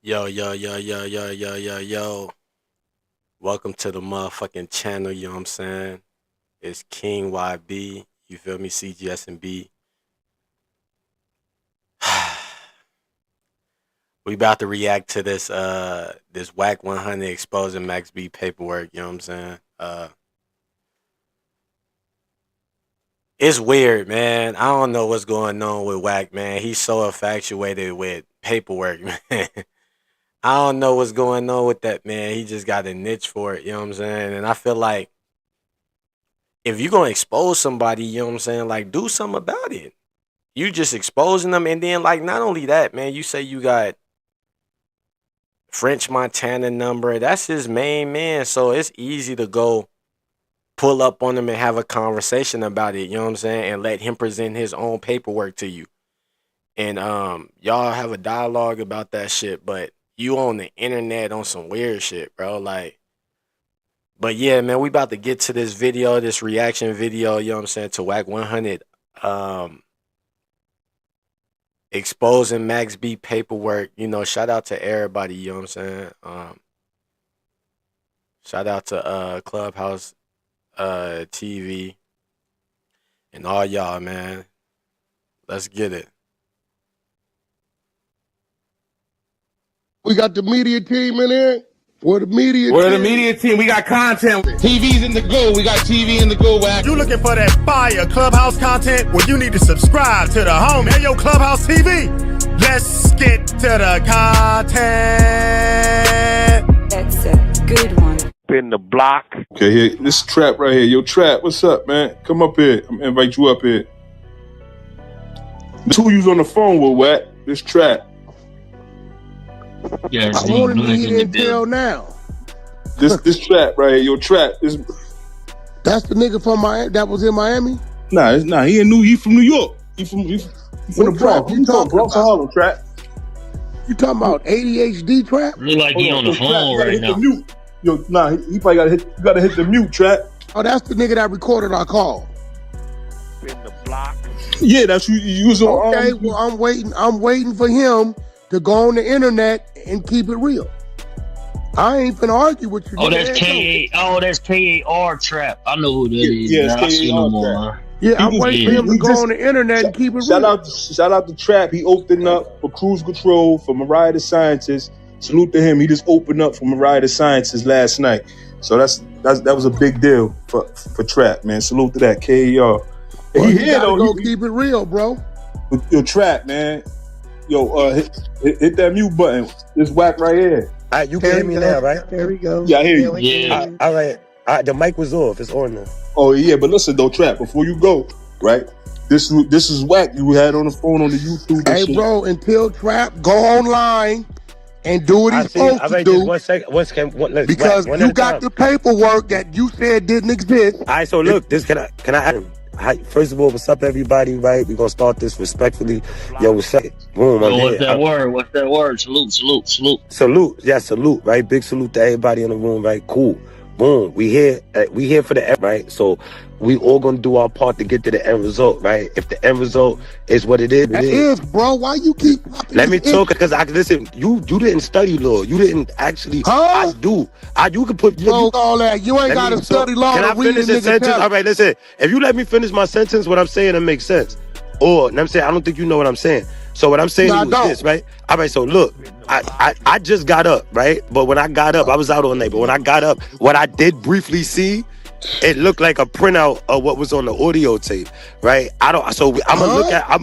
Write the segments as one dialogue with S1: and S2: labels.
S1: Yo, yo, yo, yo, yo, yo, yo, yo. Welcome to the motherfucking channel, you know what I'm saying? It's King YB, you feel me? CGS and B. We about to react to this Wack 100 exposing Max B paperwork, you know what I'm saying? It's weird, man. I don't know what's going on with Wack, man. He's so infatuated with paperwork, man. I don't know what's going on with that, man. He just got a niche for it, you know what I'm saying? And I feel like if you're gonna expose somebody, you know what I'm saying, like do something about it. You just exposing them, and then like not only that, man, you say you got French Montana number. That's his main man. So it's easy to go pull up on him and have a conversation about it, you know what I'm saying? And let him present his own paperwork to you. And y'all have a dialogue about that shit, but you on the internet on some weird shit, bro. Like, but yeah, man, we about to get to this video, this reaction video, you know what I'm saying, to Wack 100 exposing Max B paperwork. You know, shout out to everybody, you know what I'm saying? Shout out to Clubhouse TV and all y'all, man. Let's get it.
S2: We got the media team in here. Where the media
S3: team, we got content. TV's in the go. We got TV in the go, Wack.
S4: You looking for that fire Clubhouse content? Well, you need to subscribe to the home. Hey, yo, Clubhouse TV. Let's get to the content.
S5: That's a good one.
S3: In the block.
S6: Okay, here, this is Trap right here. Yo, Trap, what's up, man? Come up here. I'm gonna invite you up here. Who you's on the phone with, Wack? This Trap.
S2: I want to need intel now.
S6: This Trap right here. Yo, Trap.
S2: That's the nigga from Miami that was in Miami?
S6: Nah, he from New York. He from the Bronx.
S2: You talking
S6: Bronx
S2: about?
S6: Harlem, Trap.
S2: You talking about ADHD Trap?
S7: Look like he on the phone right now.
S6: Yo, nah, he probably gotta hit the mute, Trap.
S2: Oh, that's the nigga that recorded our call.
S3: In the block.
S6: Yeah, that's you was on.
S2: Okay, well, I'm waiting for him to go on the internet and keep it real. I ain't finna argue with you.
S7: Oh, that's KAR Trap. I know who that is.
S6: Yeah,
S7: I see no more.
S2: Yeah, I'm waiting for him to go on the internet and keep it real.
S6: Shout out to Trap. He opened up for Cruise Control for Mariah the Scientist. Salute to him. He just opened up for Mariah the Scientist last night. So that was a big deal for Trap, man. Salute to that. KAR.
S2: Well, he here though. Go keep it real, bro.
S6: Yo, Trap, man. Yo, hit that mute button. This Wack right here.
S8: All right, you can hear me now, right?
S2: There we go.
S6: Yeah, I hear you.
S7: Yeah.
S8: All right. The mic was off. It's on now.
S6: Oh yeah, but listen though, Trap. Before you go, right? This is Wack you had on the phone on the YouTube.
S2: Hey, bro, until Trap go online and do what he's supposed to do.
S8: 1 second.
S2: Because you got the paperwork that you said didn't exist.
S8: All right, so look, can I hi, first of all, what's up, everybody, right? We're going to start this respectfully. Yo, what's up? Boom,
S7: Yo, what's that word? What's that word? Salute.
S8: Salute. Yeah, salute, right? Big salute to everybody in the room, right? Cool. Boom. We here for the end, right? So we all gonna do our part to get to the end result, right? If the end result is what it is,
S2: it is, bro. Why you keep popping?
S8: Let me talk, because listen. You didn't study law. You didn't actually.
S2: Huh?
S8: I do. You can put
S2: all that. You ain't got to study law.
S8: Can I finish this sentence? All right, listen. If you let me finish my sentence, what I'm saying, it makes sense. Or I'm saying, I don't think you know what I'm saying. So what I'm saying is this, right? All right, so look, I just got up, right? But when I got up, I was out all night. But when I got up, what I did briefly see, it looked like a printout of what was on the audio tape, right? I'm gonna look at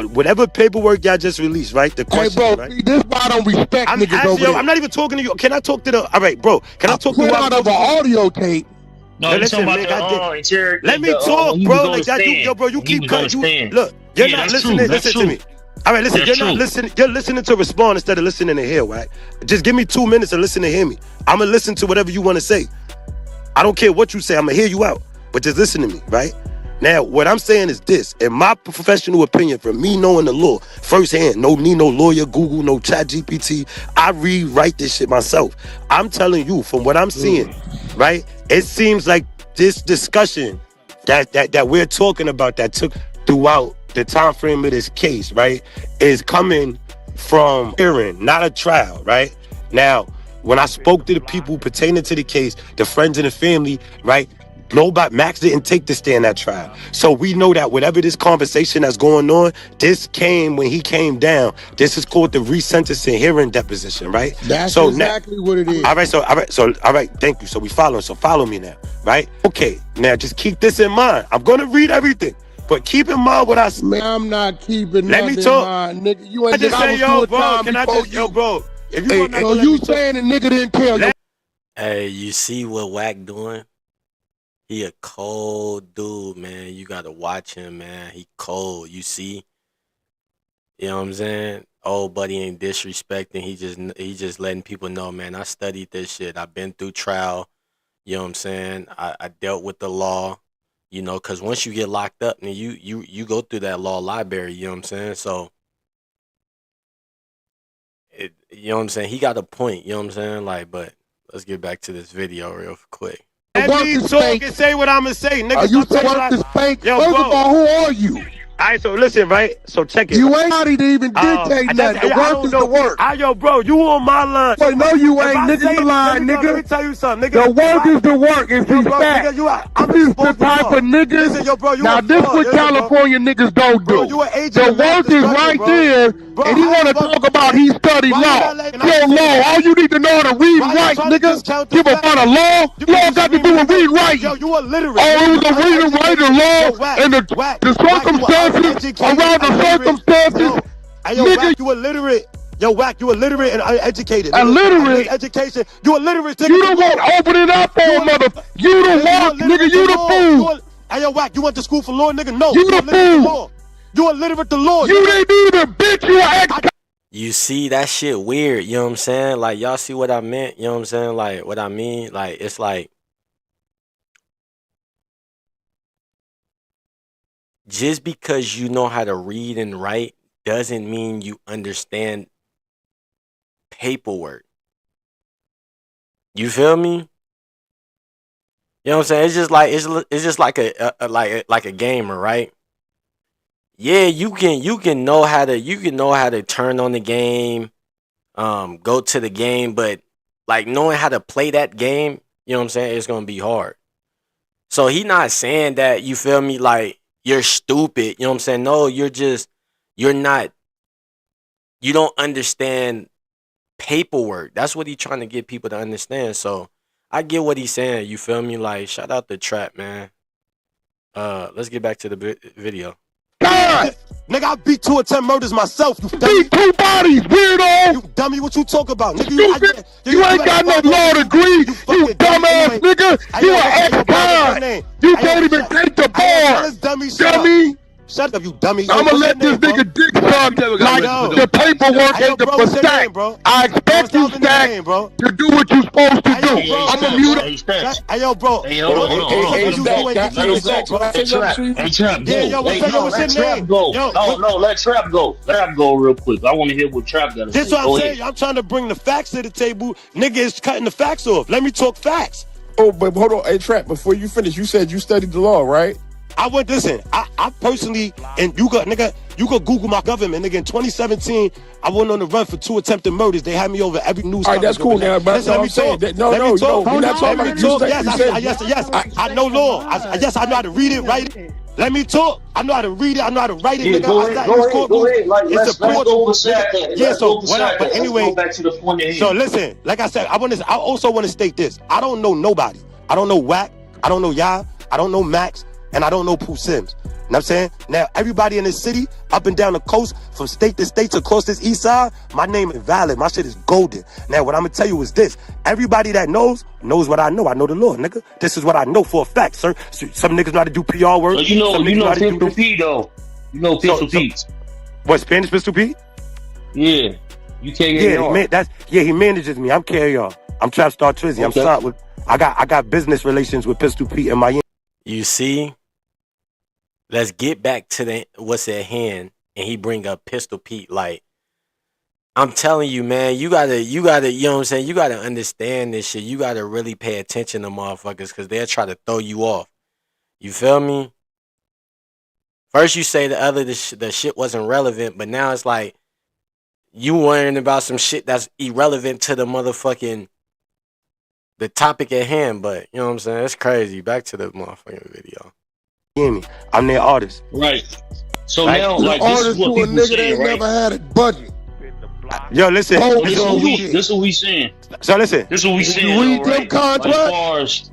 S8: whatever paperwork y'all just released, right? The question,
S2: hey, bro,
S8: right?
S2: See, this why I don't respect niggas over there.
S8: I'm not even talking to you. Can I talk to the? All right, bro. Can I talk to
S2: out of an audio tape?
S7: No,
S8: listen,
S7: talking about
S8: let me talk, bro. Like that, bro. You keep cutting. Look, you're not listening. Listen to me. All right, listen. You're not listening. You're listening to respond instead of listening to hear, right? Just give me 2 minutes and listen to hear me. I'm gonna listen to whatever you want to say. I don't care what you say. I'm gonna hear you out, but just listen to me, right? Now, what I'm saying is this: in my professional opinion, from me knowing the law firsthand, no lawyer, Google, no Chat GPT. I rewrite this shit myself. I'm telling you, from what I'm seeing, right? It seems like this discussion that we're talking about that took throughout the time frame of this case, right, is coming from hearing, not a trial, right? Now, when I spoke to the people pertaining to the case, the friends and the family, right? Nobody, Max didn't take the stand at trial. So we know that whatever this conversation that's going on, this came when he came down. This is called the resentencing hearing deposition, right?
S2: That's
S8: so
S2: exactly what it is.
S8: All right, thank you. So we follow. So follow me now, right? Okay, now just keep this in mind. I'm gonna read everything, but keep in mind what I said.
S2: Man, I'm not keeping
S8: Let me
S2: nothing
S8: talk.
S2: in mind, nigga. You ain't
S8: I just say, yo, bro, can I just, yo, bro? If you
S2: hey, so you saying the nigga didn't tell you?
S1: Hey, you see what Wack doing? He a cold dude, man. You gotta watch him, man. He cold. You see? You know what I'm saying? Old buddy ain't disrespecting. He just letting people know, man. I studied this shit. I've been through trial. You know what I'm saying? I dealt with the law. You know, cause once you get locked up, and you go through that law library. You know what I'm saying? So, you know what I'm saying? He got a point. You know what I'm saying? Like, but let's get back to this video real quick.
S8: Let me talk and say what I'm gonna say, nigga.
S2: Are you work is fake?
S8: Yo,
S2: First
S8: bro.
S2: of all, who are you?
S8: All right, so listen, right? So check it.
S2: You ain't not even dictate nothing. The work is the work.
S8: Yo, bro, you on my line.
S2: Wait, no, you ain't, nigga. You lying, nigga.
S8: Let me tell you something,
S2: The
S8: nigga.
S2: work is the work. If you fat,
S8: I'm
S2: this is the type of niggas.
S8: Listen, yo, bro, you
S2: now, this what California niggas don't do.
S8: You an agent
S2: The
S8: of mass
S2: work is right
S8: destruction,
S2: there,
S8: bro.
S2: and he want to talk about he studied law. Yo, law, all you need to know how to read and write, nigga. Give a fuck of law. Law got to do with read and write.
S8: Yo, you illiterate.
S2: Oh, it was the read and write, the law, and the circumstances around the circumstances.
S8: Hey, yo, Wack, you illiterate. Yo, Wack, you illiterate and uneducated.
S2: Illiterate?
S8: Education. You illiterate.
S2: You don't want to open it up for mother. You the walk, nigga. You the fool.
S8: Hey, yo, Wack, you went to school for law, nigga? No.
S2: You the fool.
S8: You illiterate the law.
S2: You didn't even, bitch. You ex.
S1: You see, that shit weird. You know what I'm saying? Like, y'all see what I meant? You know what I'm saying? Like, what I mean? Like, it's like, just because you know how to read and write doesn't mean you understand paperwork. You feel me? You know what I'm saying? It's just like a gamer, right? Yeah, you can know how to turn on the game, go to the game, but like knowing how to play that game, you know what I'm saying, it's gonna be hard. So he not saying that, you feel me, like you're stupid, you know what I'm saying? No, you don't understand paperwork. That's what he's trying to get people to understand. So I get what he's saying, you feel me? Like, shout out the Trap, man. Let's get back to the video.
S2: God!
S8: Nigga, I beat 2 or 10 murders myself, you dummy.
S2: Beat 2 bodies, weirdo!
S8: You dummy, what you talk about? Nigga,
S2: you ain't got no law degree, you dumbass nigga! You an ex-con! You can't even take the bar! Dummy!
S8: Shut up, you dummy.
S2: I'ma let this nigga dick suck like the paperwork ain't the stack. I expect you, Stack, to do what you supposed to do. I'ma mute him.
S8: Hey, yo, bro.
S7: Hey, hold on. Hey, Trap, go. Let Trap go. No, let Trap go. Let Trap go real quick. I want to hear what Trap got to say.
S8: That's what I'm saying. I'm trying to bring the facts to the table. Nigga is cutting the facts off. Let me talk facts.
S5: Oh, but hold on. Hey, Trap, before you finish, you said you studied the law, right?
S8: I personally, and you could Google my government, nigga. In 2017, I went on the run for 2 attempted murders. They had me over every news.
S5: All right, that's cool now, but
S8: let me talk.
S5: No, we're not talking about you.
S8: Yes, I know law. Yes, I know how to read it, write it. Let me talk. I know how to read it. I know how to write it,
S7: yeah,
S8: nigga.
S7: Go ahead. Like, let's go over that.
S8: Yeah, so
S7: what?
S8: But anyway,
S7: let's go back to the point at hand.
S8: So listen, like I said, I also want to state this. I don't know nobody. I don't know Wack. I don't know Ya. I don't know Max. And I don't know Pooh Sims. You know what I'm saying? Now, everybody in this city, up and down the coast, from state to state across this east side, my name is valid. My shit is golden. Now, what I'm going to tell you is this. Everybody that knows what I know. I know the law, nigga. This is what I know for a fact, sir. Some niggas know how to do PR work.
S7: So you know Pistol Pete, though. You know Pistol Pete.
S8: What, Spanish Pistol Pete?
S7: Yeah. You can't get
S8: he manages me. I'm KAR. I'm Trap Star Trizzy. I'm signed with... I got business relations with Pistol Pete in Miami.
S1: You see? Let's get back to what's at hand, and he bring up Pistol Pete. Like, I'm telling you, man, you gotta, you know what I'm saying? You gotta understand this shit. You gotta really pay attention to motherfuckers, because they'll try to throw you off. You feel me? First you say the shit wasn't relevant, but now it's like, You worrying about some shit that's irrelevant to the topic at hand, but you know what I'm saying? It's crazy. Back to the motherfucking video.
S8: I'm their artist.
S7: Right. So
S8: right?
S7: now, like, this is what people saying, right?
S2: Never had a budget.
S8: Yo, listen.
S7: This is what we saying.
S8: So listen.
S7: This is what we saying.
S2: You read them contracts?
S7: Like, as far as...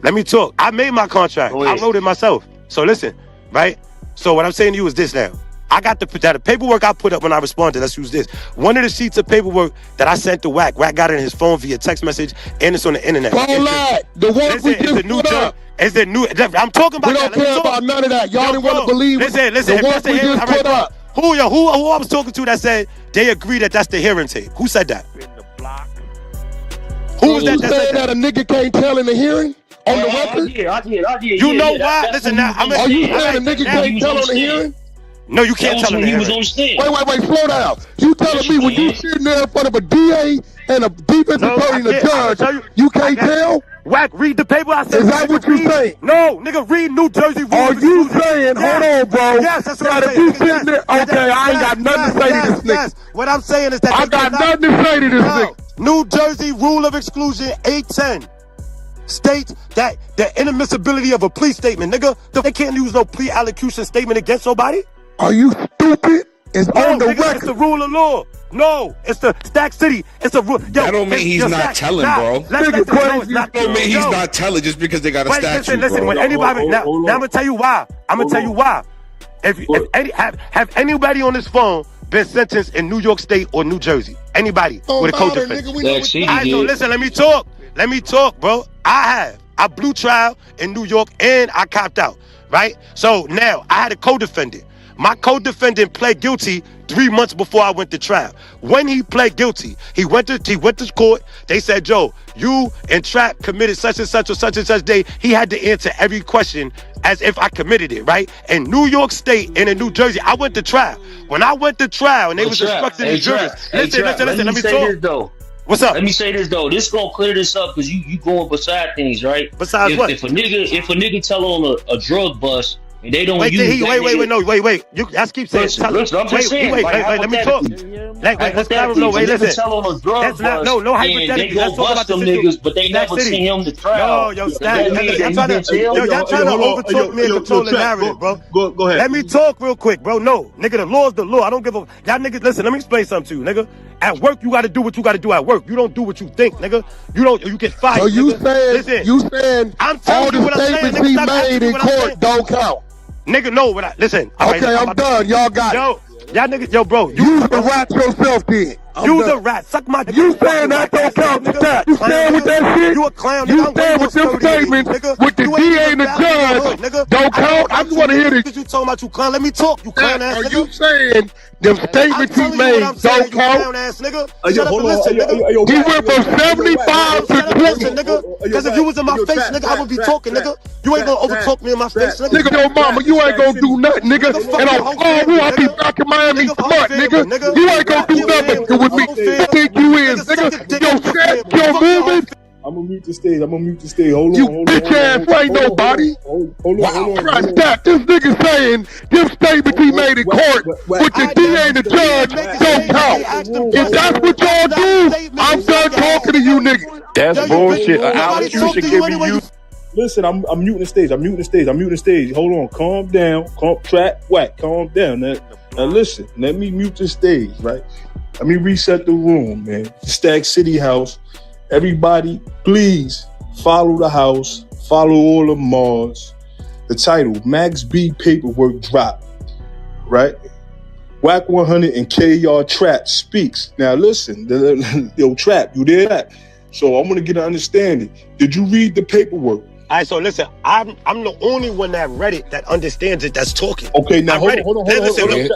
S8: Let me talk. I made my contract. I wrote it myself. So listen, right? So what I'm saying to you is this now. I got the paperwork I put up when I responded. Let's use this. One of the sheets of paperwork that I sent to Wack. Wack got it in his phone via text message, and it's on the internet.
S2: Don't lie. The one we just put up.
S8: It's the new. I'm talking about.
S2: We don't care about none of that. Y'all didn't want to believe.
S8: Listen.
S2: The one we just put up.
S8: Who I was talking to that said they agree that that's the hearing tape? Who said that? Who was that?
S2: You said that a nigga can't tell in the hearing? On the record?
S7: I did.
S8: You know why? Listen now.
S2: Are you saying a nigga can't tell on the hearing?
S8: No, you can't tell him
S7: he was on stand.
S2: Wait, slow down. You telling me when you sitting there in front of a DA and a defense attorney and a judge, you can't tell?
S8: Wack, read the paper I said.
S2: Is that what you saying?
S8: No, nigga, read New Jersey rules.
S2: Are you saying, hold on, bro?
S8: Yes, that's what I'm saying.
S2: You sitting there, okay, I ain't got nothing to say to this nigga.
S8: Yes. What I'm saying is that
S2: I got nothing to say to this nigga.
S8: New Jersey rule of exclusion 810 states that the inadmissibility of a plea statement, nigga, they can't use no plea allocution statement against nobody.
S2: Are you stupid? It's on the record.
S8: It's the rule of law. No, it's the Stack City. It's a rule.
S3: That don't mean he's not telling, bro. That don't mean he's not telling just because they got a statute,
S8: listen. When anybody, now I'm gonna tell you why. Have anybody on this phone been sentenced in New York State or New Jersey? Anybody with a co-defendant?
S7: So
S8: listen, let me talk, bro. I blew trial in New York and I copped out, right? So now I had a co-defendant. My co-defendant pled guilty 3 months before I went to trial. When he pled guilty, he went to court. They said, Joe, you and Trap committed such and such or such and such day. He had to answer every question as if I committed it, right? In New York State and in New Jersey, I went to trial. When I went to trial and they was instructing the jurors, listen, let me talk. What's up?
S7: Let me say this though. This gonna clear this up because you going beside things, right?
S8: Besides what?
S7: If a nigga tell on a drug bust and they don't
S8: wait. You guys keep saying.
S7: Listen, I'm just saying.
S8: Wait. Let me talk. Let's clarify. No, wait, listen.
S7: Tell on a drug
S8: that's not no hypothetical.
S7: They go bust them niggas, but they never send him to trial.
S8: Y'all trying to overtalk me and control the narrative, bro.
S6: Go ahead.
S8: Let me talk real quick, bro. No, nigga, the law's the law. I don't give a. Y'all niggas, listen. Let me explain something to you, nigga. At work, you got to do what you got to do at work. You don't do what you think, nigga. You get fired.
S2: So you
S8: nigga.
S2: saying
S8: I'm
S2: all
S8: telling you what
S2: the
S8: I'm saying.
S2: statements he made in court don't count?
S8: Nigga, no, what I listen.
S2: Okay, I'm done. Y'all got it.
S8: Y'all niggas, bro.
S2: You the rat yourself, then.
S8: You the rat. Suck my dick.
S2: You saying that don't count to that? You stand with that shit?
S8: You a clown.
S2: You stand with them statements with the DA and the judge don't count? I just want to hear this.
S8: You talking about you clown? Let me talk. You clown ass nigga.
S2: Are you saying them statements he made don't count?
S8: Clown ass nigga. Shut up and listen, nigga.
S2: He went from 75 to 20.
S8: Nigga. Because if you was in my face, nigga, I would be talking, nigga. You ain't gonna overtalk me in my face, nigga.
S2: Nigga, your mama, you ain't gonna do nothing, nigga. And I be back in Miami smart, nigga. You ain't gonna do nothing with me. I think you is, nigga. Yo, moving.
S6: I'm gonna mute the stage. Hold on.
S2: You bitch ass ain't nobody.
S6: Hold on.
S2: Right back. This nigga saying this statement he made in court with the DA and the judge don't count. If that's what y'all do, I'm done talking to you niggas.
S5: That's bullshit. An allocution giving you.
S6: Listen, I'm muting the stage. Hold on. Calm down. Wack. Calm down. Now listen. Let me mute the stage, right? Let me reset the room, man. Stack City House. Everybody, please follow the house. Follow all the mods. The title, Max B Paperwork Drop. Right? Wack 100 and KR Trap speaks. Now listen, yo Trap, you there? So I'm gonna get an understanding. Did you read the paperwork?
S8: All right, so listen, I'm the only one that read it that understands it that's talking.
S6: Okay, now hold on.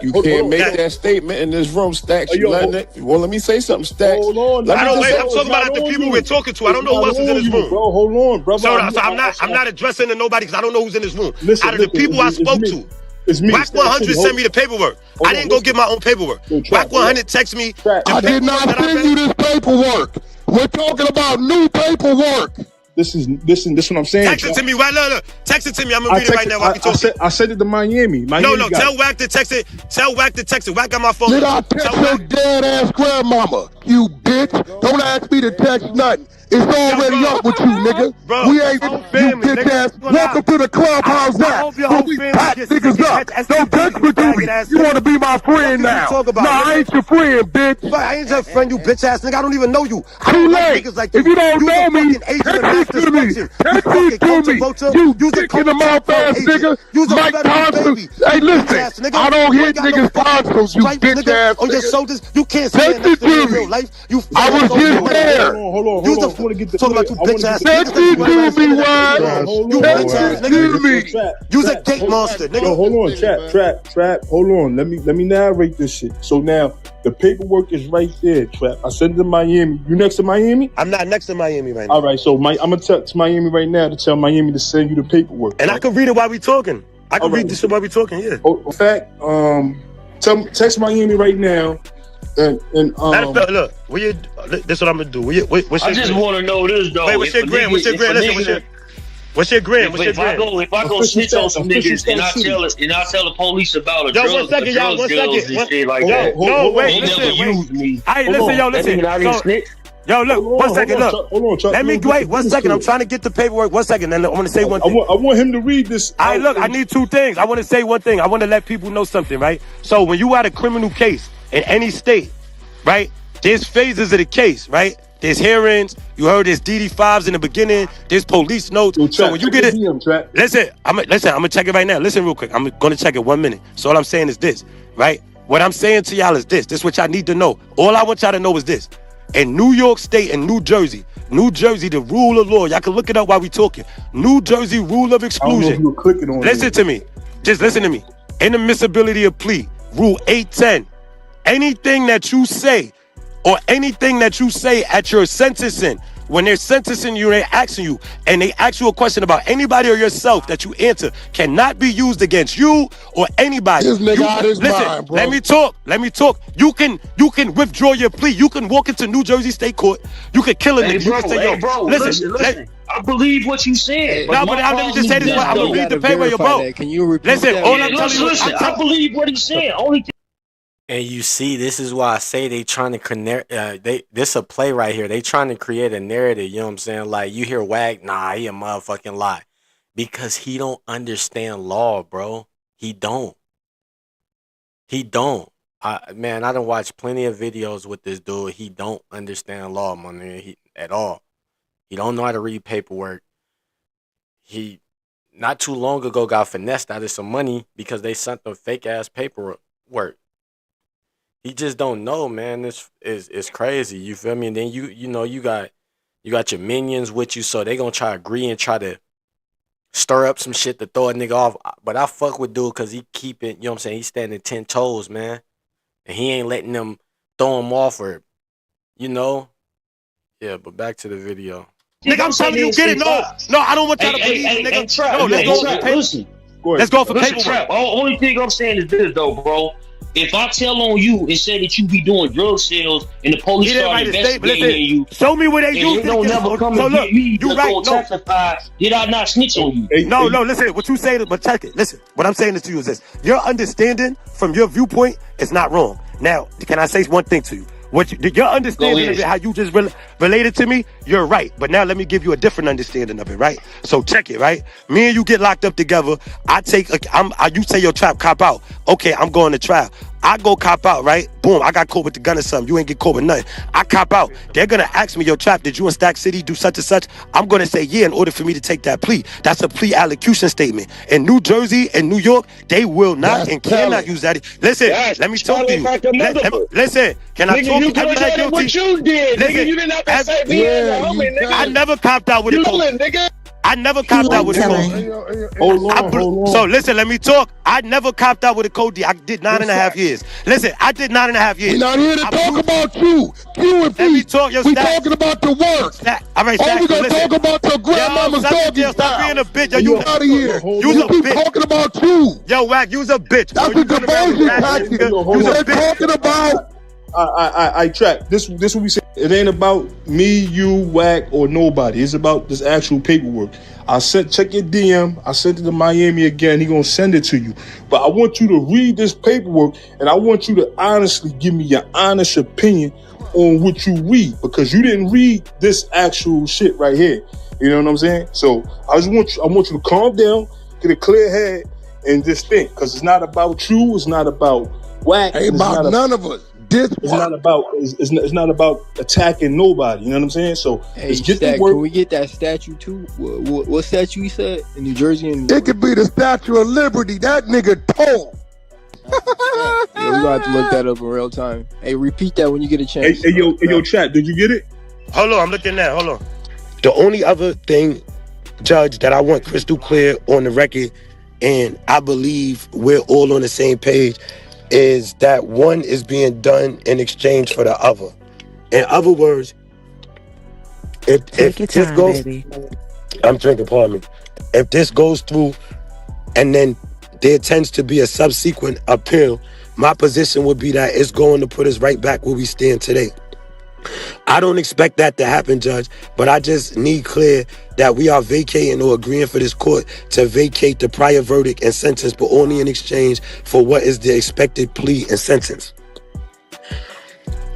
S5: You can't make that statement in this room, Stacks. Well, let me say something, Stacks.
S6: Hold on.
S8: I'm talking about the people we're talking to. I don't know who else is in this room.
S6: Bro, hold on, brother.
S8: So I'm not addressing to nobody because I don't know who's in this room. Out of the people I spoke to,
S6: it's me.
S8: Wack 100 sent me the paperwork. I didn't go get my own paperwork. Wack 100 text me.
S2: I did not send you this paperwork. We're talking about new paperwork.
S6: This is what I'm saying.
S8: Text it to me right now. Look. Text it to me. I'm gonna read it right now while we talking.
S6: I sent it to Miami.
S8: No. Tell Wack to text it. Tell Wack to text it. Wack got my phone.
S5: Did I text your dead ass grandmama? You bitch. Don't ask me to text nothing. It's already up with you, nigga.
S8: Bro,
S5: we ain't family, you bitch ass. Welcome to the clubhouse now. So we pack niggas up. Don't text me to me. You want to be my friend now? I ain't your friend, bitch.
S8: I ain't your friend, you bitch ass nigga. I don't even know you.
S5: Too late. If you don't know me, text me to me. Text me to me. You dick in the mouth ass nigga. Mike Thompson. Hey, listen. I don't hit niggas' tonsils, you bitch ass
S8: on your shoulders. You can't say
S5: that in real life.
S8: I
S5: was just there.
S6: Hold on. I want to get the
S8: talking about you bitch ass
S5: niggas. Text me to me, Wack.
S8: You bitch ass nigga. You's a gate monster, nigga.
S6: Yo, hold on, Trap. Hold on. Let me narrate this shit. So now the paperwork is right there, Trap. I sent it to Miami. You next to Miami?
S8: I'm not next to Miami right now.
S6: All right, so I'm gonna text Miami right now to tell Miami to send you the paperwork.
S8: And right? I can read it while we talking. I can read this shit while we talking. Yeah.
S6: In fact, text Miami right now. And
S8: look, this what I'm gonna do.
S7: I just want to know this though.
S8: Wait, what's your gram? Listen, what's your gram?
S7: If I go snitch on some niggas and I tell the police about a drug deals and shit like that.
S8: No, wait,
S7: listen. Use me.
S8: Listen.
S7: I didn't snitch.
S8: Yo, look, one second. Let me wait 1 second. I'm trying to get the paperwork. 1 second, and I want to say one thing.
S6: I want him to read this.
S8: I need two things. I want to say one thing. I want to let people know something, right? So when you had a criminal case in any state, right? There's phases of the case, right? There's hearings. You heard there's DD5s in the beginning. There's police notes. So when you get it, listen. I'm gonna check it right now. Listen real quick. I'm gonna check it 1 minute. So all I'm saying is this, right? What I'm saying to y'all is this. This is what y'all need to know. All I want y'all to know is this. In New York State and New Jersey, the rule of law, y'all can look it up while we talking. New Jersey rule of exclusion. Listen to me. Just listen to me. Inadmissibility of plea, rule 810. Anything that you say or anything that you say at your sentencing, when they're sentencing you, they're asking you, and they ask you a question about anybody or yourself that you answer cannot be used against you or anybody.
S5: This nigga out his mind, bro.
S8: Let me talk. You can withdraw your plea. You can walk into New Jersey State Court. You can kill a nigga. You can say,
S7: bro, listen. I believe what you said.
S8: No, but let me just say this. I'm gonna read the paper, yo, bro.
S9: Can you repeat
S8: listen,
S9: that?
S8: All I'm telling you,
S7: I believe what he said.
S1: And you see, this is why I say they trying to connect. This a play right here. They trying to create a narrative. You know what I'm saying? Like you hear Wack, nah, he a motherfucking lie, because he don't understand law, bro. He don't. I done watched plenty of videos with this dude. He don't understand law, man. At all. He don't know how to read paperwork. He not too long ago got finessed out of some money because they sent them fake ass paperwork. He just don't know, man. This is crazy. You feel me? And then you got your minions with you, so they gonna try to agree and try to stir up some shit to throw a nigga off. But I fuck with dude because he keep it, you know what I'm saying? He's standing 10 toes, man. And he ain't letting them throw him off or, Yeah, but back to the video.
S8: Nigga, I'm telling you, get it. No, I don't want y'all to believe it, nigga. No, let's go for paperwork.
S7: Only thing I'm saying is this, though, bro. If I tell on you and say that you be doing drug sales and the police start investigating you,
S8: show me where they use it.
S7: Don't never come and get me to go testify. Did I not snitch on you?
S8: No, listen. What you say, but check it. Listen, what I'm saying to you is this: your understanding from your viewpoint is not wrong. Now, can I say one thing to you? Your understanding of it, how you just related to me, you're right. But now let me give you a different understanding of it, right? So check it, right? Me and you get locked up together. You say your trap cop out. Okay, I'm going to trial. I go cop out, right? Boom, I got caught with the gun or something. You ain't get caught with nothing. I cop out. They're going to ask me, yo, Trap, did you in Stack City do such and such? I'm going to say, yeah, in order for me to take that plea. That's a plea allocution statement. In New Jersey and New York, they will not and cannot use that. Listen, let me talk to you. Listen, can I talk to you?
S5: Tell what you did, nigga. You didn't have to say me as a homie, nigga.
S8: I never copped out with a code.
S5: Nigga.
S8: I never copped out with a code.
S6: Hold on.
S8: So listen, let me talk. I never copped out with a code D. I did 9.5 years. Listen, I did 9.5 years.
S5: We're not here to talk about you. You and me. We talking about the work.
S8: All right,
S5: we gonna talk about your grandmama's doggy style.
S8: Stop being a bitch. Yo, you
S5: out of here.
S8: You's a
S5: keep
S8: bitch.
S5: talking about you.
S8: Yo, Wack, you's a bitch.
S5: That's a diversion tactic. We're talking about
S6: I track. This what we say. It ain't about me, you, Wack, or nobody. It's about this actual paperwork. Check your DM. I sent it to Miami again. He gonna send it to you. But I want you to read this paperwork, and I want you to honestly give me your honest opinion on what you read, because you didn't read this actual shit right here. You know what I'm saying? So I want you to calm down, get a clear head, and just think, because it's not about you. It's not about Wack.
S5: Ain't about none of us.
S6: It's not about attacking nobody. You know what I'm saying? So let's get the work.
S9: Can we get that statue too? What statue you said in New Jersey?
S5: It could be the Statue of Liberty. That nigga tall.
S9: Yeah, we gonna have to look that up in real time. Hey, repeat that when you get a chance.
S6: Hey, yo, chat. Did you get it?
S8: Hold on, I'm looking at. Hold on. The only other thing, Judge, that I want crystal clear on the record, and I believe we're all on the same page, is that one is being done in exchange for the other. In other words, if this goes, baby. I'm drinking, pardon me. If this goes through and then there tends to be a subsequent appeal, my position would be that it's going to put us right back where we stand today. I don't expect that to happen, Judge, but I just need clear that we are vacating or agreeing for this court to vacate the prior verdict and sentence, but only in exchange for what is the expected plea and sentence.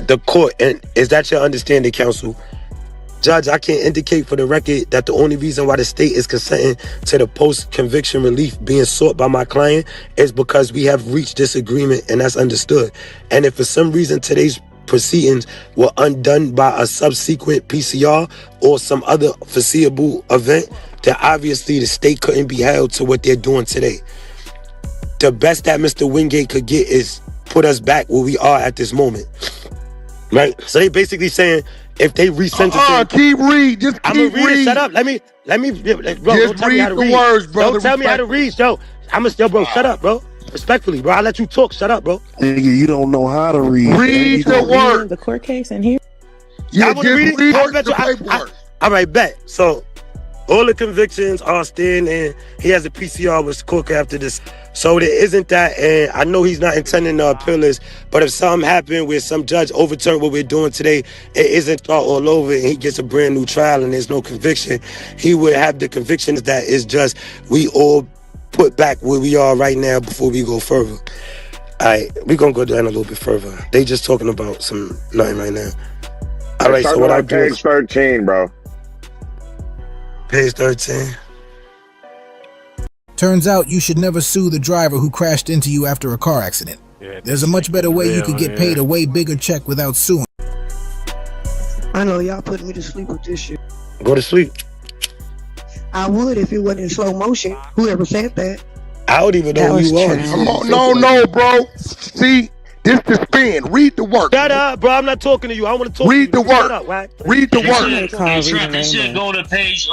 S8: The court, and is that your understanding, counsel? Judge, I can indicate for the record that the only reason why the state is consenting to the post-conviction relief being sought by my client is because we have reached this agreement, and that's understood. And if for some reason today's proceedings were undone by a subsequent PCR or some other foreseeable event, then obviously the state couldn't be held to what they're doing today. The best that Mr. Wingate could get is put us back where we are at this moment. Right? So they basically saying if they resentence
S5: keep read. Just
S8: I'm
S5: keep
S8: gonna read it. Shut up. Let me bro,
S5: just
S8: don't tell me how to read.
S5: Words, brother.
S8: Don't tell me how to read, yo. Bro, shut up, bro. Respectfully, bro. I let you talk. Shut up, bro.
S10: Nigga, you don't know how to read.
S5: Read the word.
S11: The court case in here.
S5: Yeah, just read the paperwork.
S8: All right, bet. So all the convictions are standing. He has a PCR with court after this. So there isn't that, and I know he's not intending to appeal this, but if something happened where some judge overturned what we're doing today, it isn't thought all over, and he gets a brand new trial and there's no conviction, he would have the convictions that is just we all put back where we are right now before we go further. All right, we're going to go down a little bit further. They just talking about nothing right now. All right, so what I do is...
S10: Page 13, bro.
S8: Page 13.
S12: Turns out you should never sue the driver who crashed into you after a car accident. Yeah, there's a much better way you could get paid a way bigger check without suing.
S11: I know y'all putting me to sleep with this shit.
S8: Go to sleep.
S11: I would if it wasn't in slow motion. Whoever said that.
S8: I don't even know who you are.
S5: No, bro. See, this the spin. Read the work.
S8: Shut up, bro. I'm not talking to you. I want to talk
S5: Read
S8: to you.
S5: the work. Up, right? Read the work.
S7: That shit go to page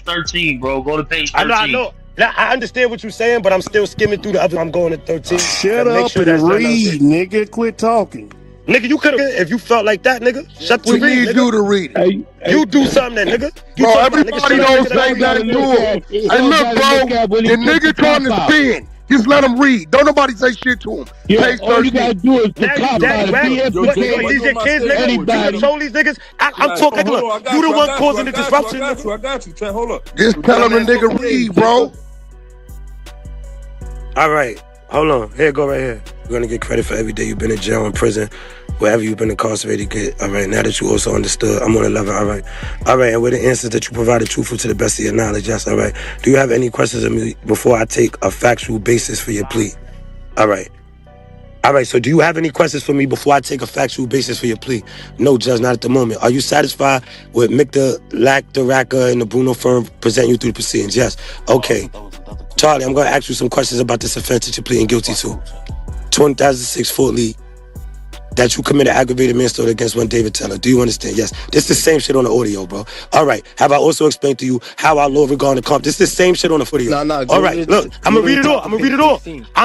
S7: 13, bro. Go to page 13.
S8: I know. I understand what you're saying, but I'm still skimming through the other. I'm going to 13.
S10: Shut up and read, nigga. Quit talking.
S8: Nigga, you could have, if you felt like that, nigga. Shut the read,
S5: We need you to read it.
S8: You do something then, nigga.
S5: Bro, everybody knows ain't nothing to it. Hey, look, bro. The nigga trying to spin. Just let him read. Don't nobody say shit to him.
S10: Yeah, all you gotta do is the cop
S8: these your kids, nigga. You control these niggas. I'm talking. Look, you the one causing the disruption.
S6: I got you. Trent, hold up.
S5: Just tell him the nigga read, bro.
S8: All right, hold on. Here, go right here. You're gonna get credit for every day you've been in jail, in prison, wherever you've been incarcerated. Good. All right, now that you also understood, I'm on 11. All right, and with the answers that you provided truthful to the best of your knowledge. Yes, all right. Do you have any questions of me before I take a factual basis for your plea? All right. So do you have any questions for me before I take a factual basis for your plea? No, Judge, not at the moment. Are you satisfied with Micta, Lack, the Racker, and the Bruno firm presenting you through the proceedings? Yes. Okay. Charlie, I'm going to ask you some questions about this offense that you're pleading guilty to. 2006 Fort Lee, that you committed aggravated manslaughter against one David Teller. Do you understand? Yes. This is the same shit on the audio, bro. All right. Have I also explained to you how our law regarding the comp? This is the same shit on the audio.
S9: No.
S8: All right. Look, I'm going to read it all. I'm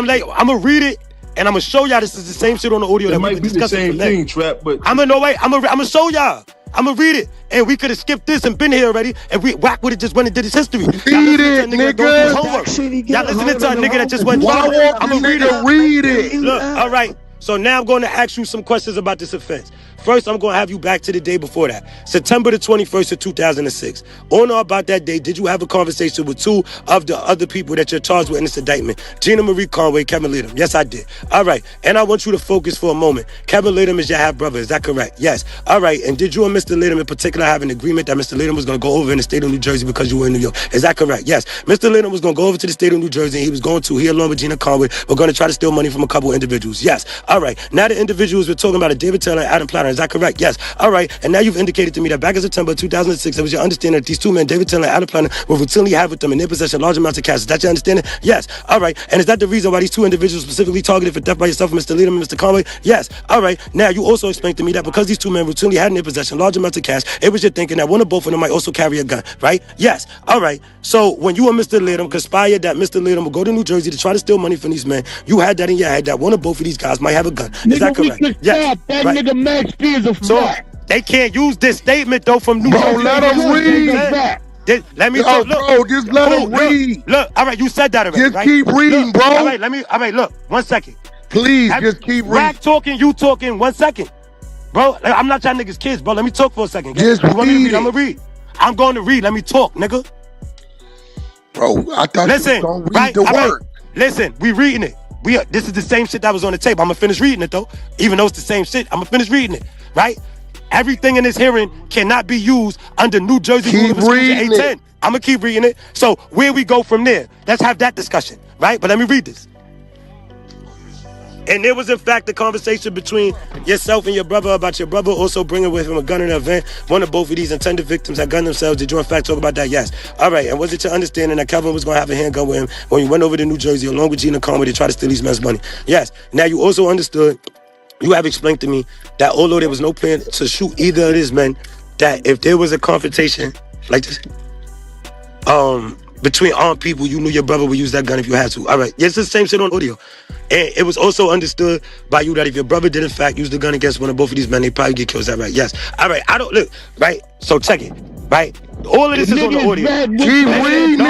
S8: going to read it. And I'm gonna show y'all this is the same shit on the audio that we've been discussing.
S6: It might be the same thing, Trap, but
S8: I'm gonna show y'all. I'm gonna read it, and we could have skipped this and been here already, and Wack would have just went and did his history.
S5: Read it, nigga.
S8: Y'all listening to a nigga that just went.
S5: I'm gonna read it.
S8: Look, all right. So now I'm going to ask you some questions about this offense. First, I'm going to have you back to the day before that. September the 21st of 2006. On or about that day, did you have a conversation with two of the other people that you're charged with in this indictment? Gina Marie Conway, Kevin Lidum. Yes, I did. All right. And I want you to focus for a moment. Kevin Lidum is your half-brother. Is that correct? Yes. All right. And did you and Mr. Lidum in particular have an agreement that Mr. Lidum was going to go over in the state of New Jersey because you were in New York? Is that correct? Yes. Mr. Lidum was going to go over to the state of New Jersey, and he along with Gina Conway, were going to try to steal money from a couple individuals. Yes. All right. Now the individuals we're talking about are David Taylor and Adam Platter. Is that correct? Yes. All right. And now you've indicated to me that back in September 2006, it was your understanding that these two men, David Taylor and Adam Platter, will routinely have with them in their possession large amounts of cash. Is that your understanding? Yes. All right. And is that the reason why these two individuals specifically targeted for death by yourself, Mr. Lidum and Mr. Conway? Yes. All right. Now you also explained to me that because these two men routinely had in their possession large amounts of cash, it was your thinking that one or both of them might also carry a gun, right? Yes. All right. So when you and Mr. Lidum conspired that Mr. Lidum would go to New Jersey to try to steal money from these men, you had that in your head that one or both of these guys might have a gun. Is that correct? Yes.
S10: That
S8: right.
S10: nigga Max P is a fraud.
S8: They can't use this statement though from New Jersey.
S5: Bro, let him read.
S8: Let me talk. Look,
S5: bro, just let him read.
S8: Look, all right, you said that already.
S5: Just
S8: right?
S5: keep reading,
S8: look,
S5: bro.
S8: All right, look, 1 second.
S5: Please, just keep reading.
S8: Wack talking, you talking, 1 second. Bro, I'm not y'all niggas kids, bro. Let me talk for a second.
S5: Just
S8: read. I'm gonna read. I'm going to read. Let me talk, nigga.
S5: Bro, I thought you was gonna read the word.
S8: Listen, we reading it. This is the same shit that was on the tape. I'm gonna finish reading it though. Even though it's the same shit, I'm gonna finish reading it, right? Everything in this hearing cannot be used under New Jersey Rule of Exclusion 810. I'm gonna keep reading it. So where we go from there? Let's have that discussion, right? But let me read this. And there was, in fact, a conversation between yourself and your brother about your brother also bringing with him a gun in an event. One or both of these intended victims had gunned themselves. Did you, in fact, talk about that? Yes. All right. And was it your understanding that Kevin was going to have a handgun with him when you went over to New Jersey along with Gina Conway to try to steal these men's money? Yes. Now, you also understood, you have explained to me that although there was no plan to shoot either of these men, that if there was a confrontation like this, between armed people, you knew your brother would use that gun if you had to. All right. It's the same shit on audio. And it was also understood by you that if your brother did in fact use the gun against one of both of these men, they'd probably get killed. Is that right? Yes. All right. I don't look, right? So check it. Right? All of this is on the audio.
S5: Keep reading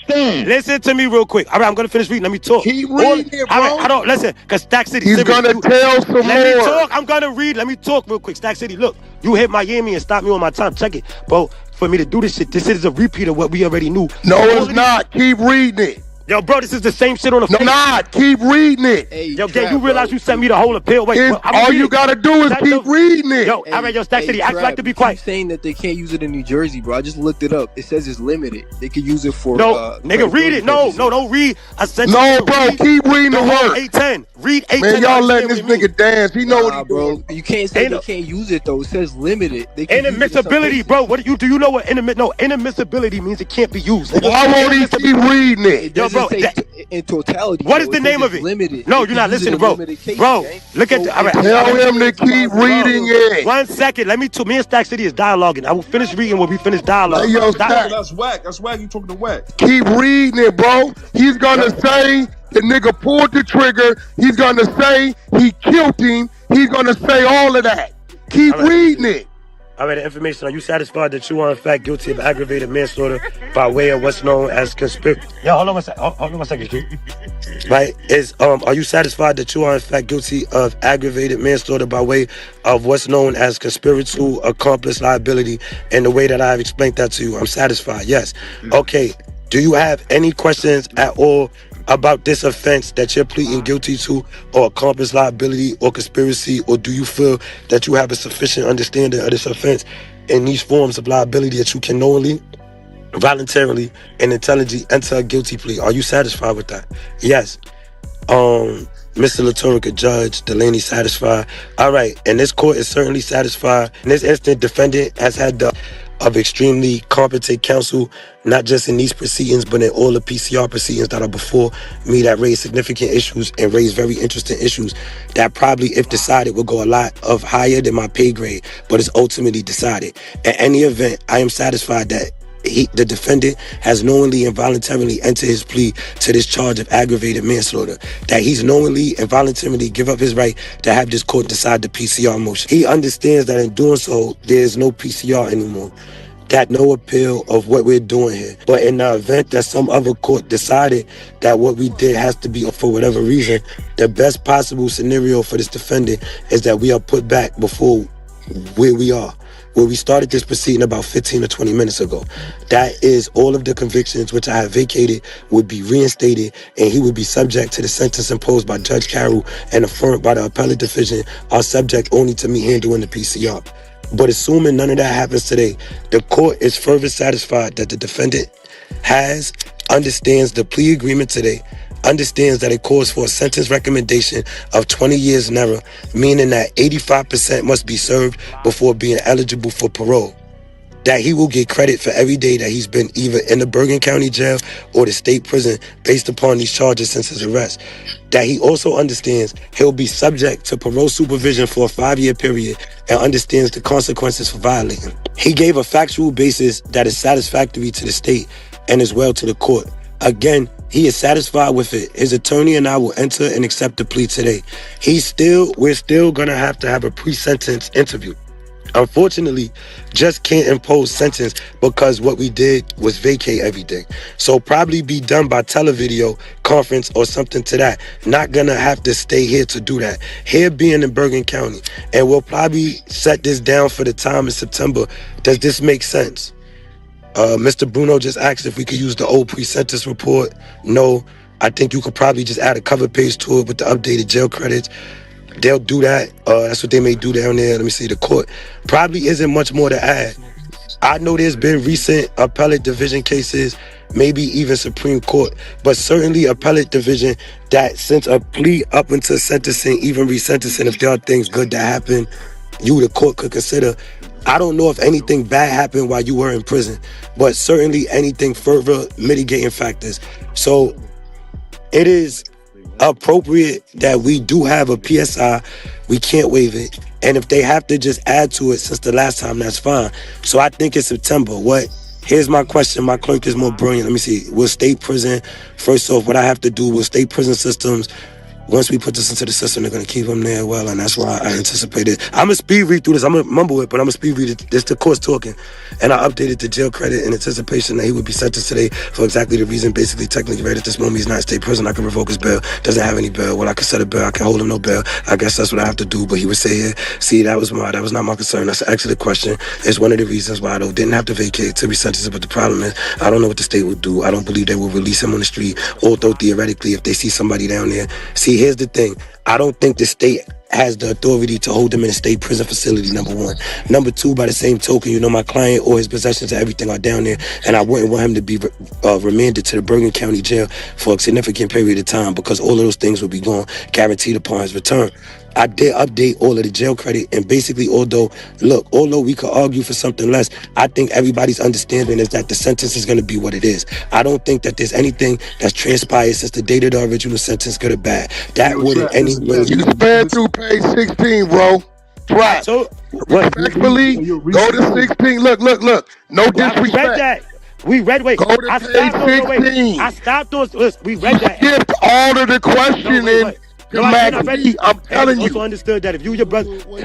S5: it.
S8: Listen to me real quick. All right, I'm gonna finish reading. Let me talk.
S5: Keep reading it, bro.
S8: All right, I don't listen, cause Stack City.
S5: He's gonna tell some more.
S8: Let me talk. I'm gonna read. Let me talk real quick. Stack City, look, you hit Miami and stopped me on my time. Check it, bro. For me to do this shit, this is a repeat of what we already knew.
S5: No, it's not. Keep reading it.
S8: Yo, bro, this is the same shit on the
S5: No, not. Keep reading it.
S8: Hey, yo, gang, you realize you sent me the whole appeal? Wait,
S5: all you gotta do is keep reading it.
S8: Yo, all right, yo, Stack City, act like to be quiet.
S9: Keep saying that they can't use it in New Jersey, bro. I just looked it up. It says it's limited. They could use it for.
S8: No, nigga, read it. No, don't read. I sent
S5: no, bro, keep reading the word.
S8: 810. Read 810.
S5: Man, y'all letting this nigga dance. He know what he doing.
S9: You can't say they can't use it though. It says limited.
S8: Inadmissibility, bro. What do you know what inadmissibility means? It can't be used.
S5: Why won't he keep reading it?
S8: Yo, bro.
S9: In totality,
S8: what is the name of it?
S9: Limited.
S8: No, you're not listening, bro. Bro, look at the. All right,
S5: tell him to keep reading it.
S8: 1 second. Let me. Me and Stack City is dialoguing. I will finish reading when we finish dialogue.
S5: Hey, yo, Stack.
S6: That's Wack. That's Wack. You talking to Wack?
S5: Keep reading it, bro. He's gonna say the nigga pulled the trigger. He's gonna say he killed him. He's gonna say all of that. Keep reading it.
S8: All right, the information. Are you satisfied that you are in fact guilty of aggravated manslaughter by way of what's known as conspiracy? Yo, hold on one second, Q. Right? Are you satisfied that you are in fact guilty of aggravated manslaughter by way of what's known as conspiracy, accomplice, liability, and the way that I've explained that to you? I'm satisfied. Yes. Okay. Do you have any questions at all about this offense that you're pleading guilty to, or accomplice, liability, or conspiracy, or do you feel that you have a sufficient understanding of this offense in these forms of liability that you can knowingly, voluntarily, and intelligently enter a guilty plea? Are you satisfied with that? Yes. Mr. Latorica, Judge Delaney, satisfied. All right, and this court is certainly satisfied. In this instant, defendant has had the of extremely competent counsel, not just in these proceedings, but in all the PCR proceedings that are before me that raise significant issues and raise very interesting issues that probably, if decided, will go a lot of higher than my pay grade, but it's ultimately decided. In any event, I am satisfied that the defendant has knowingly and voluntarily entered his plea to this charge of aggravated manslaughter, that he's knowingly and voluntarily give up his right to have this court decide the PCR motion. He understands that in doing so, there is no PCR anymore. that no appeal of what we're doing here. But in the event that some other court decided that what we did has to be, for whatever reason, the best possible scenario for this defendant is that we are put back before where we are, where we started this proceeding about 15 or 20 minutes ago. That is all of the convictions which I have vacated would be reinstated, and he would be subject to the sentence imposed by Judge Carroll and affirmed by the appellate division are subject only to me handling the PCR. But assuming none of that happens today, the court is further satisfied that the defendant understands the plea agreement today, understands that it calls for a sentence recommendation of 20 years in error, meaning that 85% must be served before being eligible for parole. That he will get credit for every day that he's been either in the Bergen County jail or the state prison based upon these charges since his arrest. That he also understands he'll be subject to parole supervision for a 5-year period and understands the consequences for violating. He gave a factual basis that is satisfactory to the state and as well to the court. Again, he is satisfied with it. His attorney and I will enter and accept the plea today. We're still gonna have to have a pre-sentence interview. Unfortunately, just can't impose sentence because what we did was vacate everything. So probably be done by televideo conference or something to that. Not gonna have to stay here to do that. Here being in Bergen County. And we'll probably set this down for the time in September. Does this make sense? Mr. Bruno just asked if we could use the old pre-sentence report. No, I think you could probably just add a cover page to it with the updated jail credits. They'll do that. That's what they may do down there. Let me see. The court probably isn't much more to add. I know there's been recent appellate division cases, maybe even Supreme Court, but certainly appellate division that since a plea up until sentencing, even resentencing, if there are things good that happen, the court could consider. I don't know if anything bad happened while you were in prison, but certainly anything further mitigating factors. So it is appropriate that we do have a PSI. We can't waive it. And if they have to just add to it since the last time, that's fine. So I think it's September. Here's my question. My clerk is more brilliant. Let me see. Will state prison, first off, what I have to do, will state prison systems, once we put this into the system, they're going to keep them there well, and that's why I anticipated. I'm going to speed read through this. I'm going to mumble it, but I'm going to speed read it. This the court's talking. And I updated the jail credit in anticipation that he would be sentenced today for exactly the reason, basically, technically, right at this moment, he's not in state prison. I can revoke his bail. Doesn't have any bail. Well, I can set a bail. I can hold him no bail. I guess that's what I have to do. But he would say here, see, that was not my concern. That's an excellent question. It's one of the reasons why I didn't have to vacate to be sentenced. But the problem is, I don't know what the state would do. I don't believe they will release him on the street. Although theoretically, if they see somebody down there, see, here's the thing. I don't think the state has the authority to hold him in a state prison facility, number one. Number two, by the same token, my client or his possessions and everything are down there, and I wouldn't want him to be remanded to the Bergen County Jail for a significant period of time because all of those things would be gone, guaranteed upon his return. I did update all of the jail credit, and basically, although we could argue for something less, I think everybody's understanding is that the sentence is going to be what it is. I don't think that there's anything that's transpired since the date of the original sentence, good or bad. That wouldn't anyway.
S5: You sped through page 16, bro. Right. So, respectfully, go to 16. Look. No disrespect.
S8: We read wait.
S5: Go to
S8: I
S5: page 16.
S8: I stopped on. Listen, we read that.
S5: Skipped all of the questioning. No, I'm telling you.
S8: Also understood that if you your brother, wait.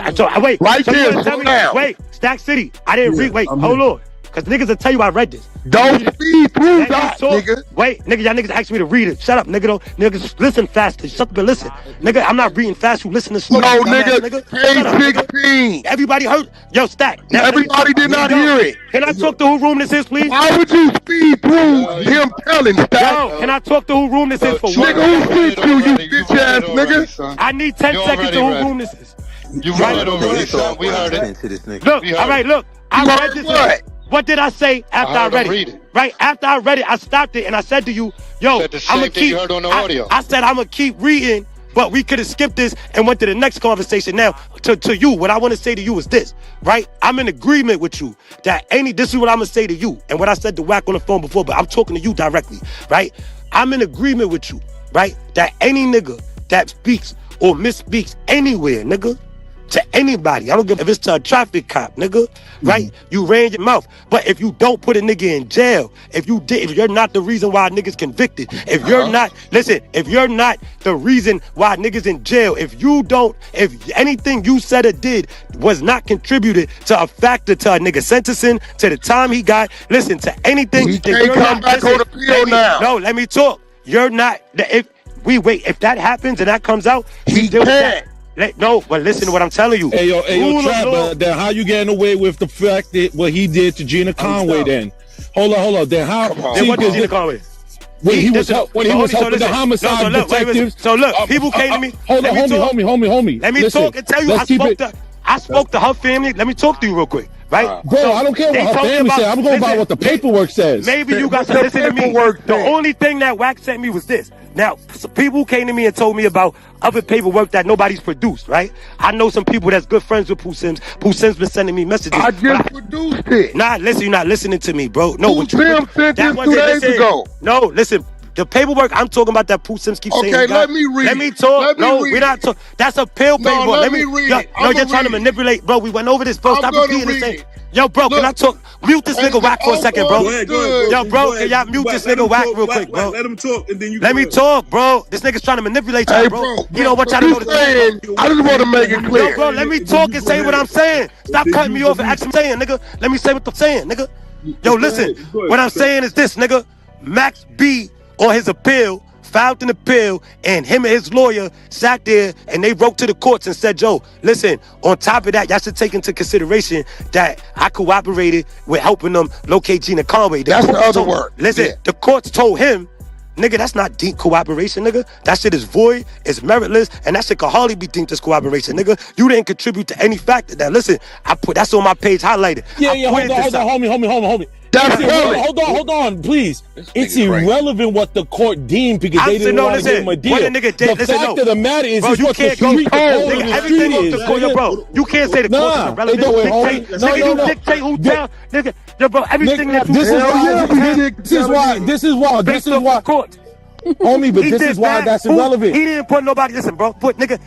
S5: Right there, slow down.
S8: Wait, Stack City. I didn't read. Wait, hold on. Because niggas will tell you I read this.
S5: Don't speed through that, nigga.
S8: Wait, nigga, y'all niggas asked me to read it. Shut up, nigga. Niggas, listen faster. Shut up and listen. Nigga, I'm not reading fast. You listen to slow.
S5: No, nigga. Page 16.
S8: Everybody heard? Yo, Stack.
S5: Everybody did not hear it.
S8: Can I talk to who room this is, please?
S5: Why would you speed through him telling, Stack?
S8: Yo, can I talk to who room this is for what?
S5: Nigga, who sent you bitch ass nigga?
S8: I need 10 seconds to who room this is.
S2: You read it already, son. We heard it.
S8: Look, all right, look. I read this. What did I say after I read it? Right after I read it, I stopped it and I said to you, "Yo, I'm gonna keep." You heard on the audio. I said I'm gonna keep reading, but we could have skipped this and went to the next conversation. Now, to you, what I want to say to you is this, right? I'm in agreement with you that this is what I'm gonna say to you, and what I said to Wack on the phone before, but I'm talking to you directly, right? I'm in agreement with you, right? That any nigga that speaks or misspeaks anywhere, nigga, to anybody. I don't give if it's to a traffic cop, nigga. Right? You ran your mouth. But if you don't put a nigga in jail, if you're not the reason why niggas convicted, if you're not the reason why niggas in jail, if anything you said or did was not contributed to a factor to a nigga sentencing, to the time he got, listen, to anything.
S5: He can't come back on appeal now.
S8: No, let me talk. You're not, if that happens and that comes out,
S5: he can't.
S8: No, but listen to what I'm telling you.
S13: Hey, yo, Trap, but then how you getting away with the fact that what he did to Gina Conway then? Hold on. Then how?
S8: Then what did Gina Conway?
S13: When he was helping the homicide detectives.
S8: So look, people came to me.
S13: Hold on, homie.
S8: Let me talk and tell you, I spoke to her family. Let me talk to you real quick. Right?
S13: Bro, so I don't care what her family said. I'm going by what the paperwork says.
S8: Maybe you guys should listen to me. The only thing that Wack sent me was this. Now, people came to me and told me about other paperwork that nobody's produced, right? I know some people that's good friends with Pooh Sims. Pooh Sims been sending me messages.
S5: I just produced it.
S8: Nah, listen, you're not listening to me, bro. No,
S5: Pooh Sims sent this 2 days ago.
S8: No, listen. The paperwork I'm talking about that Pooh Sims keeps saying.
S5: Okay, let me read.
S8: Let me talk. No, we're not talking. That's a pill paperwork.
S5: Let me read it.
S8: No, you're trying to manipulate, bro. We went over this, bro. Stop repeating the same. Yo, bro, can I talk? Mute this nigga Wack for a second, bro.
S3: Go ahead.
S8: Yo, bro, can y'all mute this nigga Wack real quick, bro?
S3: Let him talk, and then you.
S8: Let me talk, bro. This nigga's trying to manipulate y'all, bro. You know what y'all to go to
S5: saying? I just want to make it clear.
S8: Yo, bro, let me talk and say what I'm saying. Stop cutting me off and actually saying, nigga. Let me say what I'm saying, nigga. Yo, listen. What I'm saying is this, nigga. Max B on his appeal filed an appeal, and him and his lawyer sat there and they wrote to the courts and said, Joe, listen, on top of that, y'all should take into consideration that I cooperated with helping them locate Gina Conway.
S5: That's the other word.
S8: Listen, the courts told him, nigga, that's not deep cooperation, nigga. That shit is void, it's meritless, and that shit can hardly be deemed as cooperation, nigga. You didn't contribute to any factor. That listen, that's on my page highlighted.
S13: Yeah, hold on, homie. Hold on, please. It's irrelevant what the court deemed because they didn't want to give him a deal. The fact of the matter is,
S8: you can't go everything off the court, bro. You can't say the court is irrelevant. Nigga, you dictate who down, nigga. Yo, bro, everything that you
S13: This is why. Homie, but this is why that's irrelevant.
S8: He didn't put nobody. Listen, bro. Put nigga.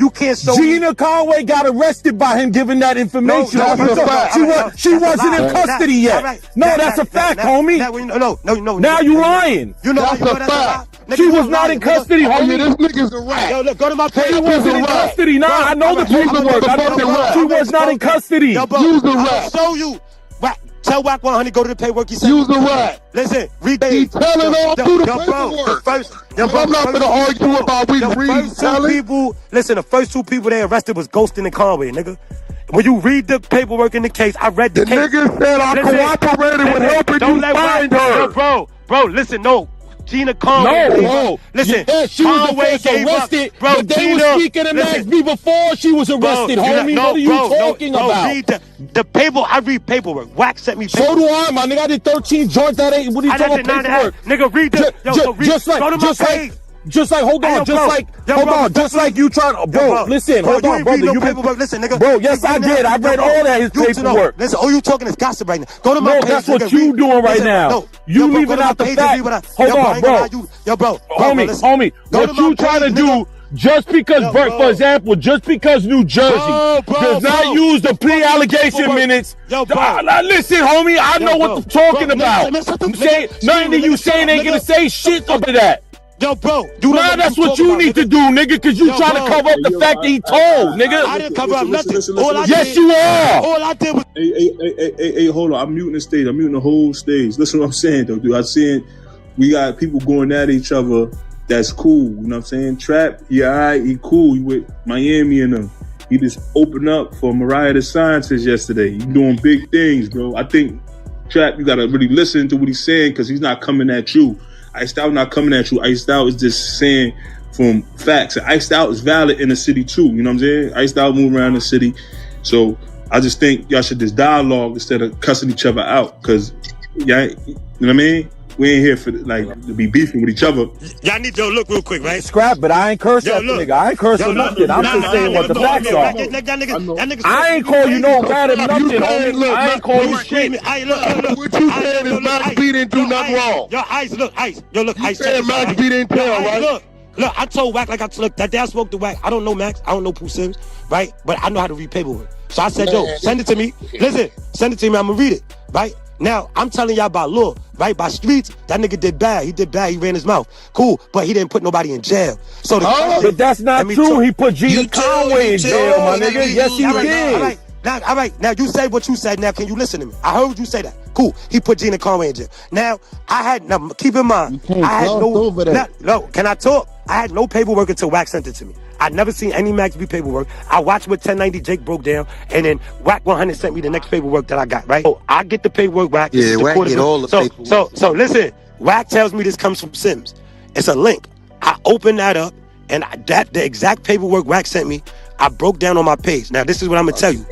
S8: You can't show.
S13: Gina Conway got arrested by him giving that information. She wasn't in custody yet. No, that's a fact, homie.
S8: No.
S13: Now you lying.
S8: You know
S5: that's a fact.
S13: She was not in custody, homie.
S5: This nigga's a rat.
S8: Yo, look, go to my page.
S13: She wasn't in custody. Nah, I know the paperwork. She was not in custody.
S8: Yo, bro,
S5: use the rat.
S8: I'll show you. Tell Wack 100 go to the paperwork. He said.
S5: Use the rat.
S8: Listen, read.
S5: He telling all through the paperwork. I'm not gonna argue about we read.
S8: Listen, the first 2 people they arrested was Ghostin and Conway, nigga. When you read the paperwork in the case, I read the case.
S5: Nigga said I cooperated with helping you find her.
S8: Yo, bro, listen, no. Gina Conway.
S13: No.
S8: Listen,
S13: she was the first arrested,
S8: bro,
S13: but they were speaking to Max B before she was arrested, homie. What are you talking about?
S8: Read the paper. I read paperwork. Wack sent me paperwork.
S13: So do I, my nigga. I did 13 joints that ain't. What are you talking about paperwork?
S8: Nigga, read the.
S13: Just like you trying to, bro. Listen, hold on, brother.
S8: You paperwork. Listen, nigga.
S13: Bro, yes, I did. I read all that his paperwork.
S8: Listen, all you talking is gossip right now. Go to my page.
S13: That's what you doing right now. You leaving out the fact. Hold on, bro.
S8: Yo, bro.
S13: Homie. What you trying to do? Just because, for example, just because New Jersey does not use the pre-allegation minutes. Listen, homie, I know what I'm talking about. Nothing that you saying ain't gonna say shit up to that.
S8: Yo, bro.
S13: That's what you need to do, nigga, because you trying to cover up the fact that he told, nigga.
S8: I didn't cover up nothing.
S13: Yes, you are.
S8: All I did was.
S6: Hey, hold on. I'm muting the stage. I'm muting the whole stage. Listen what I'm saying, though, dude. I'm saying we got people going at each other. That's cool. You know what I'm saying? Trap, he all right. He cool. He with Miami and them. He just opened up for Mariah the Scientist yesterday. He doing big things, bro. I think, Trap, you got to really listen to what he's saying because he's not coming at you. Iced Out not coming at you. Iced Out is just saying from facts. Iced Out is valid in the city too. You know what I'm saying? Iced Out move around the city. So I just think y'all should just dialogue instead of cussing each other out. Cause y'all, you know what I mean? We ain't here for to be beefing with each other.
S8: Y'all need to look real quick, right?
S13: Scrap, but I ain't cursing at the nigga. I ain't cursing nothing. I'm just saying what the facts are. I ain't call you no random nothing, homie. I ain't call you shit.
S5: What you saying is Max B didn't do nothing wrong.
S8: Yo, Ice, look, Ice. Yo, look, Ice.
S5: You saying Max B didn't tell, right?
S8: Look, I told Wack, like I look, that day I spoke to Wack. I don't know Max. I don't know Pooh Sims, right? But I know how to read paperwork. So I said, yo, send it to me. Listen, send it to me. I'm going to read it, right? Now, I'm telling y'all by law, right? By streets, that nigga did bad. He did bad. He ran his mouth. Cool. But he didn't put nobody in jail. So
S13: but that's not true. He put Gina Conway in jail, my nigga. Yes, he did.
S8: All right. All right. Now, you said what you said. Now, can you listen to me? I heard you say that. Cool. He put Gina Conway in jail. Now, keep in mind, I had no, can I talk? I had no paperwork until Wack sent it to me. I never seen any Max B paperwork. I watched what 1090 Jake broke down, and then Wack 100 sent me the next paperwork that I got, right? So I get the paperwork, Wack.
S14: Yeah, Wack get all the paperwork.
S8: So listen, Wack tells me this comes from Sims. It's a link. I open that up, and the exact paperwork Wack sent me, I broke down on my page. Now, this is what I'm going to tell you.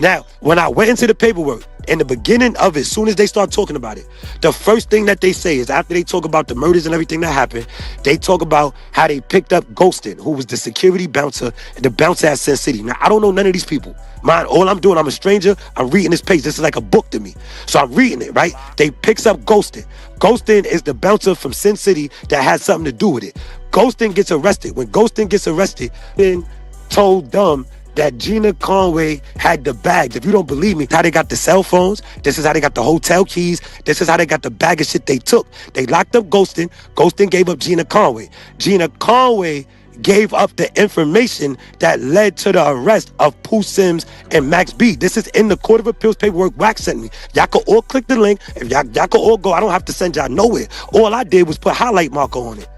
S8: Now, when I went into the paperwork, in the beginning of it, as soon as they start talking about it, the first thing that they say is after they talk about the murders and everything that happened, they talk about how they picked up Ghostin, who was the security bouncer, the bouncer at Sin City. Now, I don't know none of these people. Mine, all I'm doing, I'm a stranger. I'm reading this page. This is like a book to me. So I'm reading it, right? They picks up Ghostin. Ghostin is the bouncer from Sin City that has something to do with it. Ghostin gets arrested. When Ghostin gets arrested, then told them that Gina Conway had the bags. If you don't believe me, how they got the cell phones. This is how they got the hotel keys. This is how they got the bag of shit they took. They locked up Ghostin. Ghostin gave up Gina Conway. Gina Conway gave up the information that led to the arrest of Pooh Sims and Max B. This is in the Court of Appeals paperwork Wack sent me. Y'all can all click the link. If y'all can all go, I don't have to send y'all nowhere. All I did was put highlight marker on it.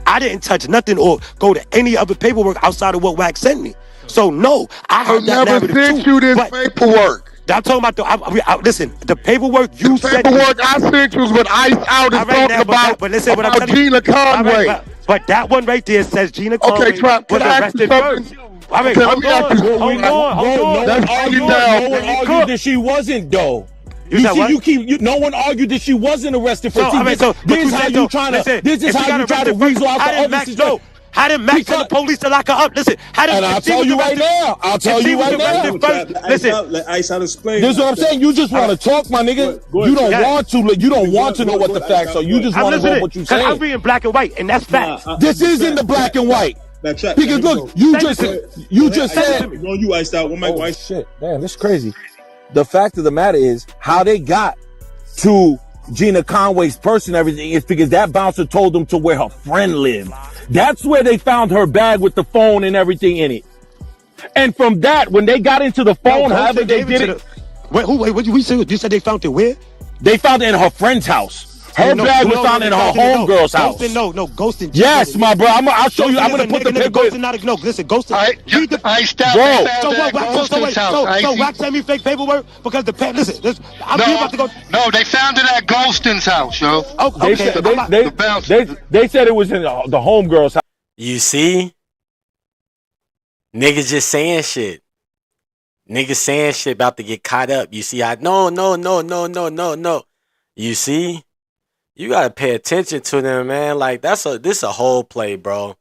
S8: I didn't touch nothing or go to any other paperwork outside of what Wack sent me. So no, I heard that narrative too.
S5: I never sent you this paperwork.
S8: I'm talking about listen, the paperwork you sent me.
S5: The paperwork I sent you was what Ice Out is talking about.
S8: But listen, what I'm telling you,
S5: Gina Conway.
S8: But that one right there says Gina Conway was arrested first. All right, hold on.
S13: No one argued that she wasn't, though. No one argued that she wasn't arrested for this is how you try to weasel out the other situation.
S8: How did Max tell the police to lock her up? Listen,
S13: I'll tell you right now.
S8: Listen,
S6: let Ice Out explain.
S13: This is what I'm saying. You just want to talk, my nigga. You don't want to know what the facts are. You just want to know what you say.
S8: I'm reading black and white, and that's facts.
S13: This is in the black and white. Because look, you just said.
S6: On you, Ice Out.
S13: Oh shit, damn, this is crazy. The fact of the matter is how they got to Gina Conway's purse and everything is because that bouncer told them to where her friend lived. That's where they found her bag with the phone and everything in it. And from that, when they got into the phone, however they did it.
S8: Wait, what you said? You said they found it where?
S13: They found it in her friend's house. Her bag was found in her homegirl's house.
S8: Ghostin.
S13: Yes, my bro. I'll show you. I'm gonna put the paper.
S8: Listen, Ghostin. So Wack sent me fake paperwork because listen.
S5: No, they found it at Ghostin's house, yo.
S13: They said it was in the homegirl's house.
S1: You see, niggas just saying shit. Niggas saying shit about to get caught up. You see, no. You see. You gotta pay attention to them, man. Like this a whole play, bro.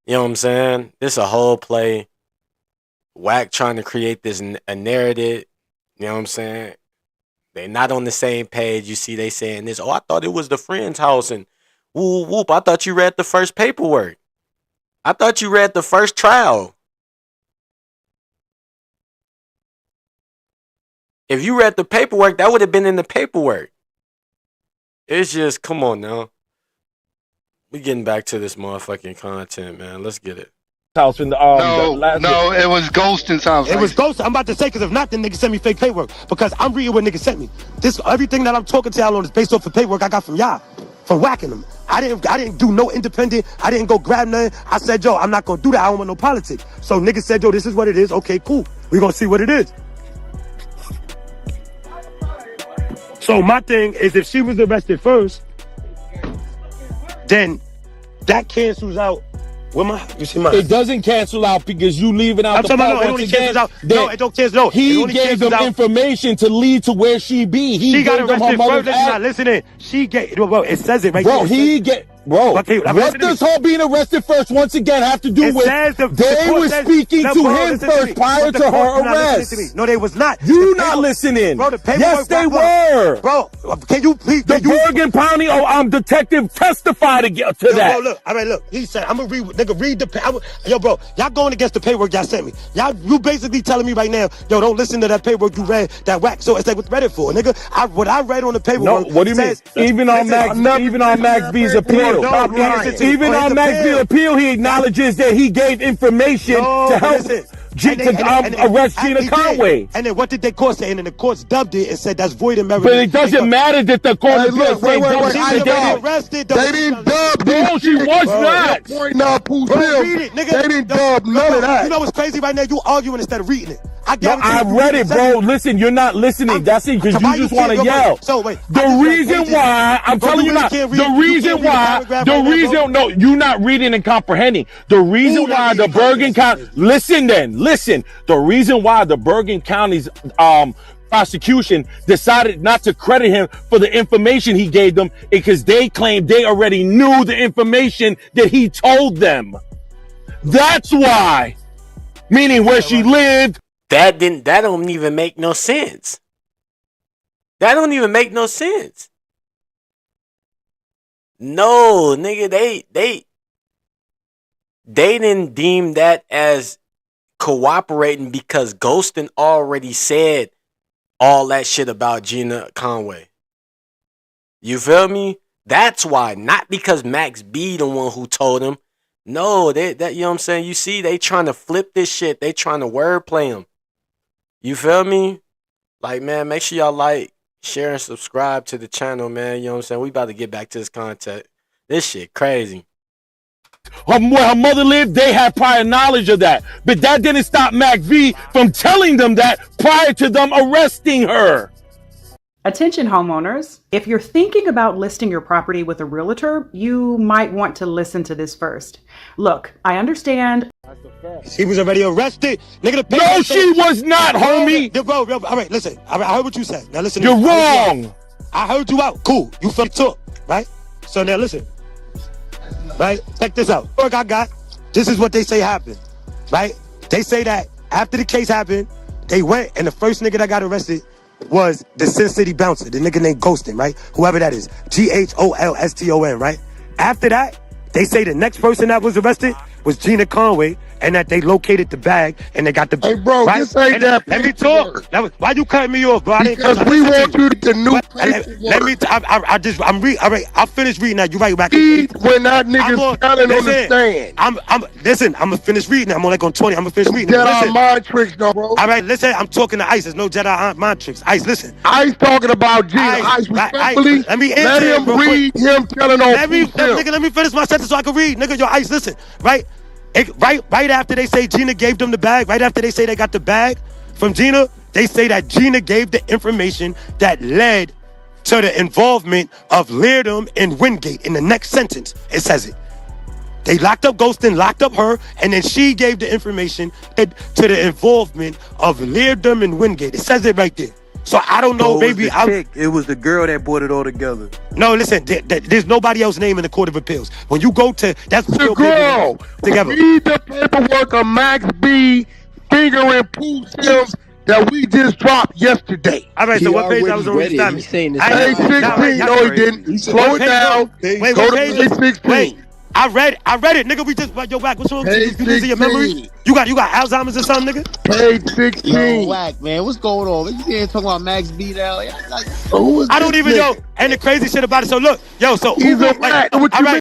S1: You know what I'm saying? This a whole play. Wack trying to create this a narrative. You know what I'm saying? They not on the same page. You see, they saying this. Oh, I thought it was the friend's house, and whoop. I thought you read the first paperwork. I thought you read the first trial. If you read the paperwork, that would have been in the paperwork. It's just, come on now. We getting back to this motherfucking content, man. Let's get it.
S5: House in the no, it was Ghostin's house.
S8: It was Ghostin. I'm about to say, because if not, then niggas sent me fake paperwork. Because I'm reading what niggas sent me. Everything that I'm talking to y'all on is based off of paperwork I got from y'all, from whacking them. I didn't do no independent. I didn't go grab nothing. I said, yo, I'm not gonna do that. I don't want no politics. So niggas said, yo, this is what it is. Okay, cool. We gonna see what it is. So my thing is, if she was arrested first, then that cancels out.
S13: It doesn't cancel out because you leaving out the part once again.
S8: No, it don't cancel out.
S13: He gave them information to lead to where she be.
S8: She got arrested first. Listen in. She get. Well, it says it right there.
S13: Bro, Bro,
S8: Okay,
S13: what does her being arrested first once again have to do with they were speaking to him first prior to her arrest?
S8: No, they was not.
S13: You not listening.
S8: Bro, the
S13: yes, they were.
S8: Bro, can you please?
S13: The Bergen County detective testified to that.
S8: Bro, look, all right, look. He said, I'm gonna read the yo, bro, y'all going against the paperwork y'all sent me. You basically telling me right now, yo, don't listen to that paperwork you read, that Wack. So it's like, what read it for, nigga? What I read on the paperwork.
S13: No, what do you mean? Even on Max B's appeal. Even on Max B's appeal, he acknowledges that he gave information to help arrest Gina Conway.
S8: And then what did the court say? And then the courts dubbed it and said that's void and merited.
S13: But it doesn't matter that the court
S5: is
S8: arrested.
S5: They didn't dub.
S13: No, she was not.
S5: They didn't dub none of that.
S8: You know what's crazy right now? You arguing instead of reading it.
S13: I read it, bro. Listen, you're not listening. That's it, because you just want to yell.
S8: So wait,
S13: the reason why, I'm telling you now, no, you're not reading and comprehending. The reason why the Bergen County, listen, the reason why the Bergen County's prosecution decided not to credit him for the information he gave them because they claimed they already knew the information that he told them. That's why. Meaning where she lived.
S1: That don't even make no sense. That don't even make no sense. No, nigga, they didn't deem that as cooperating because Ghostin already said all that shit about Gina Conway. You feel me? That's why, not because Max B the one who told him. No, that you know what I'm saying? You see, they trying to flip this shit. They trying to wordplay him. You feel me? Like, man, make sure y'all like, share, and subscribe to the channel, man. You know what I'm saying? We about to get back to this content. This shit crazy.
S13: Where her mother lived, they had prior knowledge of that. But that didn't stop Mac V from telling them that prior to them arresting her.
S15: Attention homeowners, if you're thinking about listing your property with a realtor, you might want to listen to this first. Look, I understand.
S8: She was already arrested. Nigga,
S13: no, she was not, homie.
S8: Bro, all right, listen. I heard what you said. Now listen.
S13: You're wrong.
S8: I heard you out. Cool. You fucking talk, right? So now listen. Right? Check this out. Look, I got. This is what they say happened. Right? They say that after the case happened, they went and the first nigga that got arrested was the Sin City bouncer, the nigga named Ghostin, right? Whoever that is. Gholston, right? After that, they say the next person that was arrested was Gina Conway, and that they located the bag and they got the.
S5: Hey, bro,
S8: right?
S5: this ain't that.
S8: Let me talk. Why you cutting me off, bro?
S5: Because we want you to new.
S8: Let me. I'll finish reading that. You right back.
S5: When that nigga's telling on the stand.
S8: Listen. I'm gonna finish reading. I'm only like on 20. I'm gonna finish reading.
S5: Jedi mind tricks, though, bro.
S8: All right, listen. I'm talking to Ice. There's no Jedi mind tricks. Ice, listen.
S5: Ice talking about Gina. Ice respectfully.
S8: Let me
S5: let him read him telling on.
S8: Let me finish my sentence so I can read, nigga. Yo, Ice, listen. Right. Right after they say Gina gave them the bag, right after they say they got the bag from Gina, they say that Gina gave the information that led to the involvement of Leardom and Wingate. In the next sentence, it says it. They locked up Ghostin, locked up her, and then she gave the information to the involvement of Leardom and Wingate. It says it right there. So I don't know, maybe
S14: it was the girl that brought it all together.
S8: No, listen, there's nobody else named in the Court of Appeals. When you go to, that's
S5: the girl.
S8: Together.
S5: Read the paperwork of Max B fingering Pooh Sims that we just dropped yesterday.
S8: All right, so what page I was on this time?
S5: Page 16. No, he didn't. Slow it down.
S8: Wait,
S5: go to page 16.
S8: Wait. I read it, nigga. We just yo, Wack. What's wrong with you? You losing your memory? You got Alzheimer's or something, nigga?
S5: Page 16.
S14: Yo, Wack, man, what's going on? You ain't talking about Max B now?
S8: I don't even know. And the crazy shit about it. So look, yo, so
S5: he's a Wack. All right.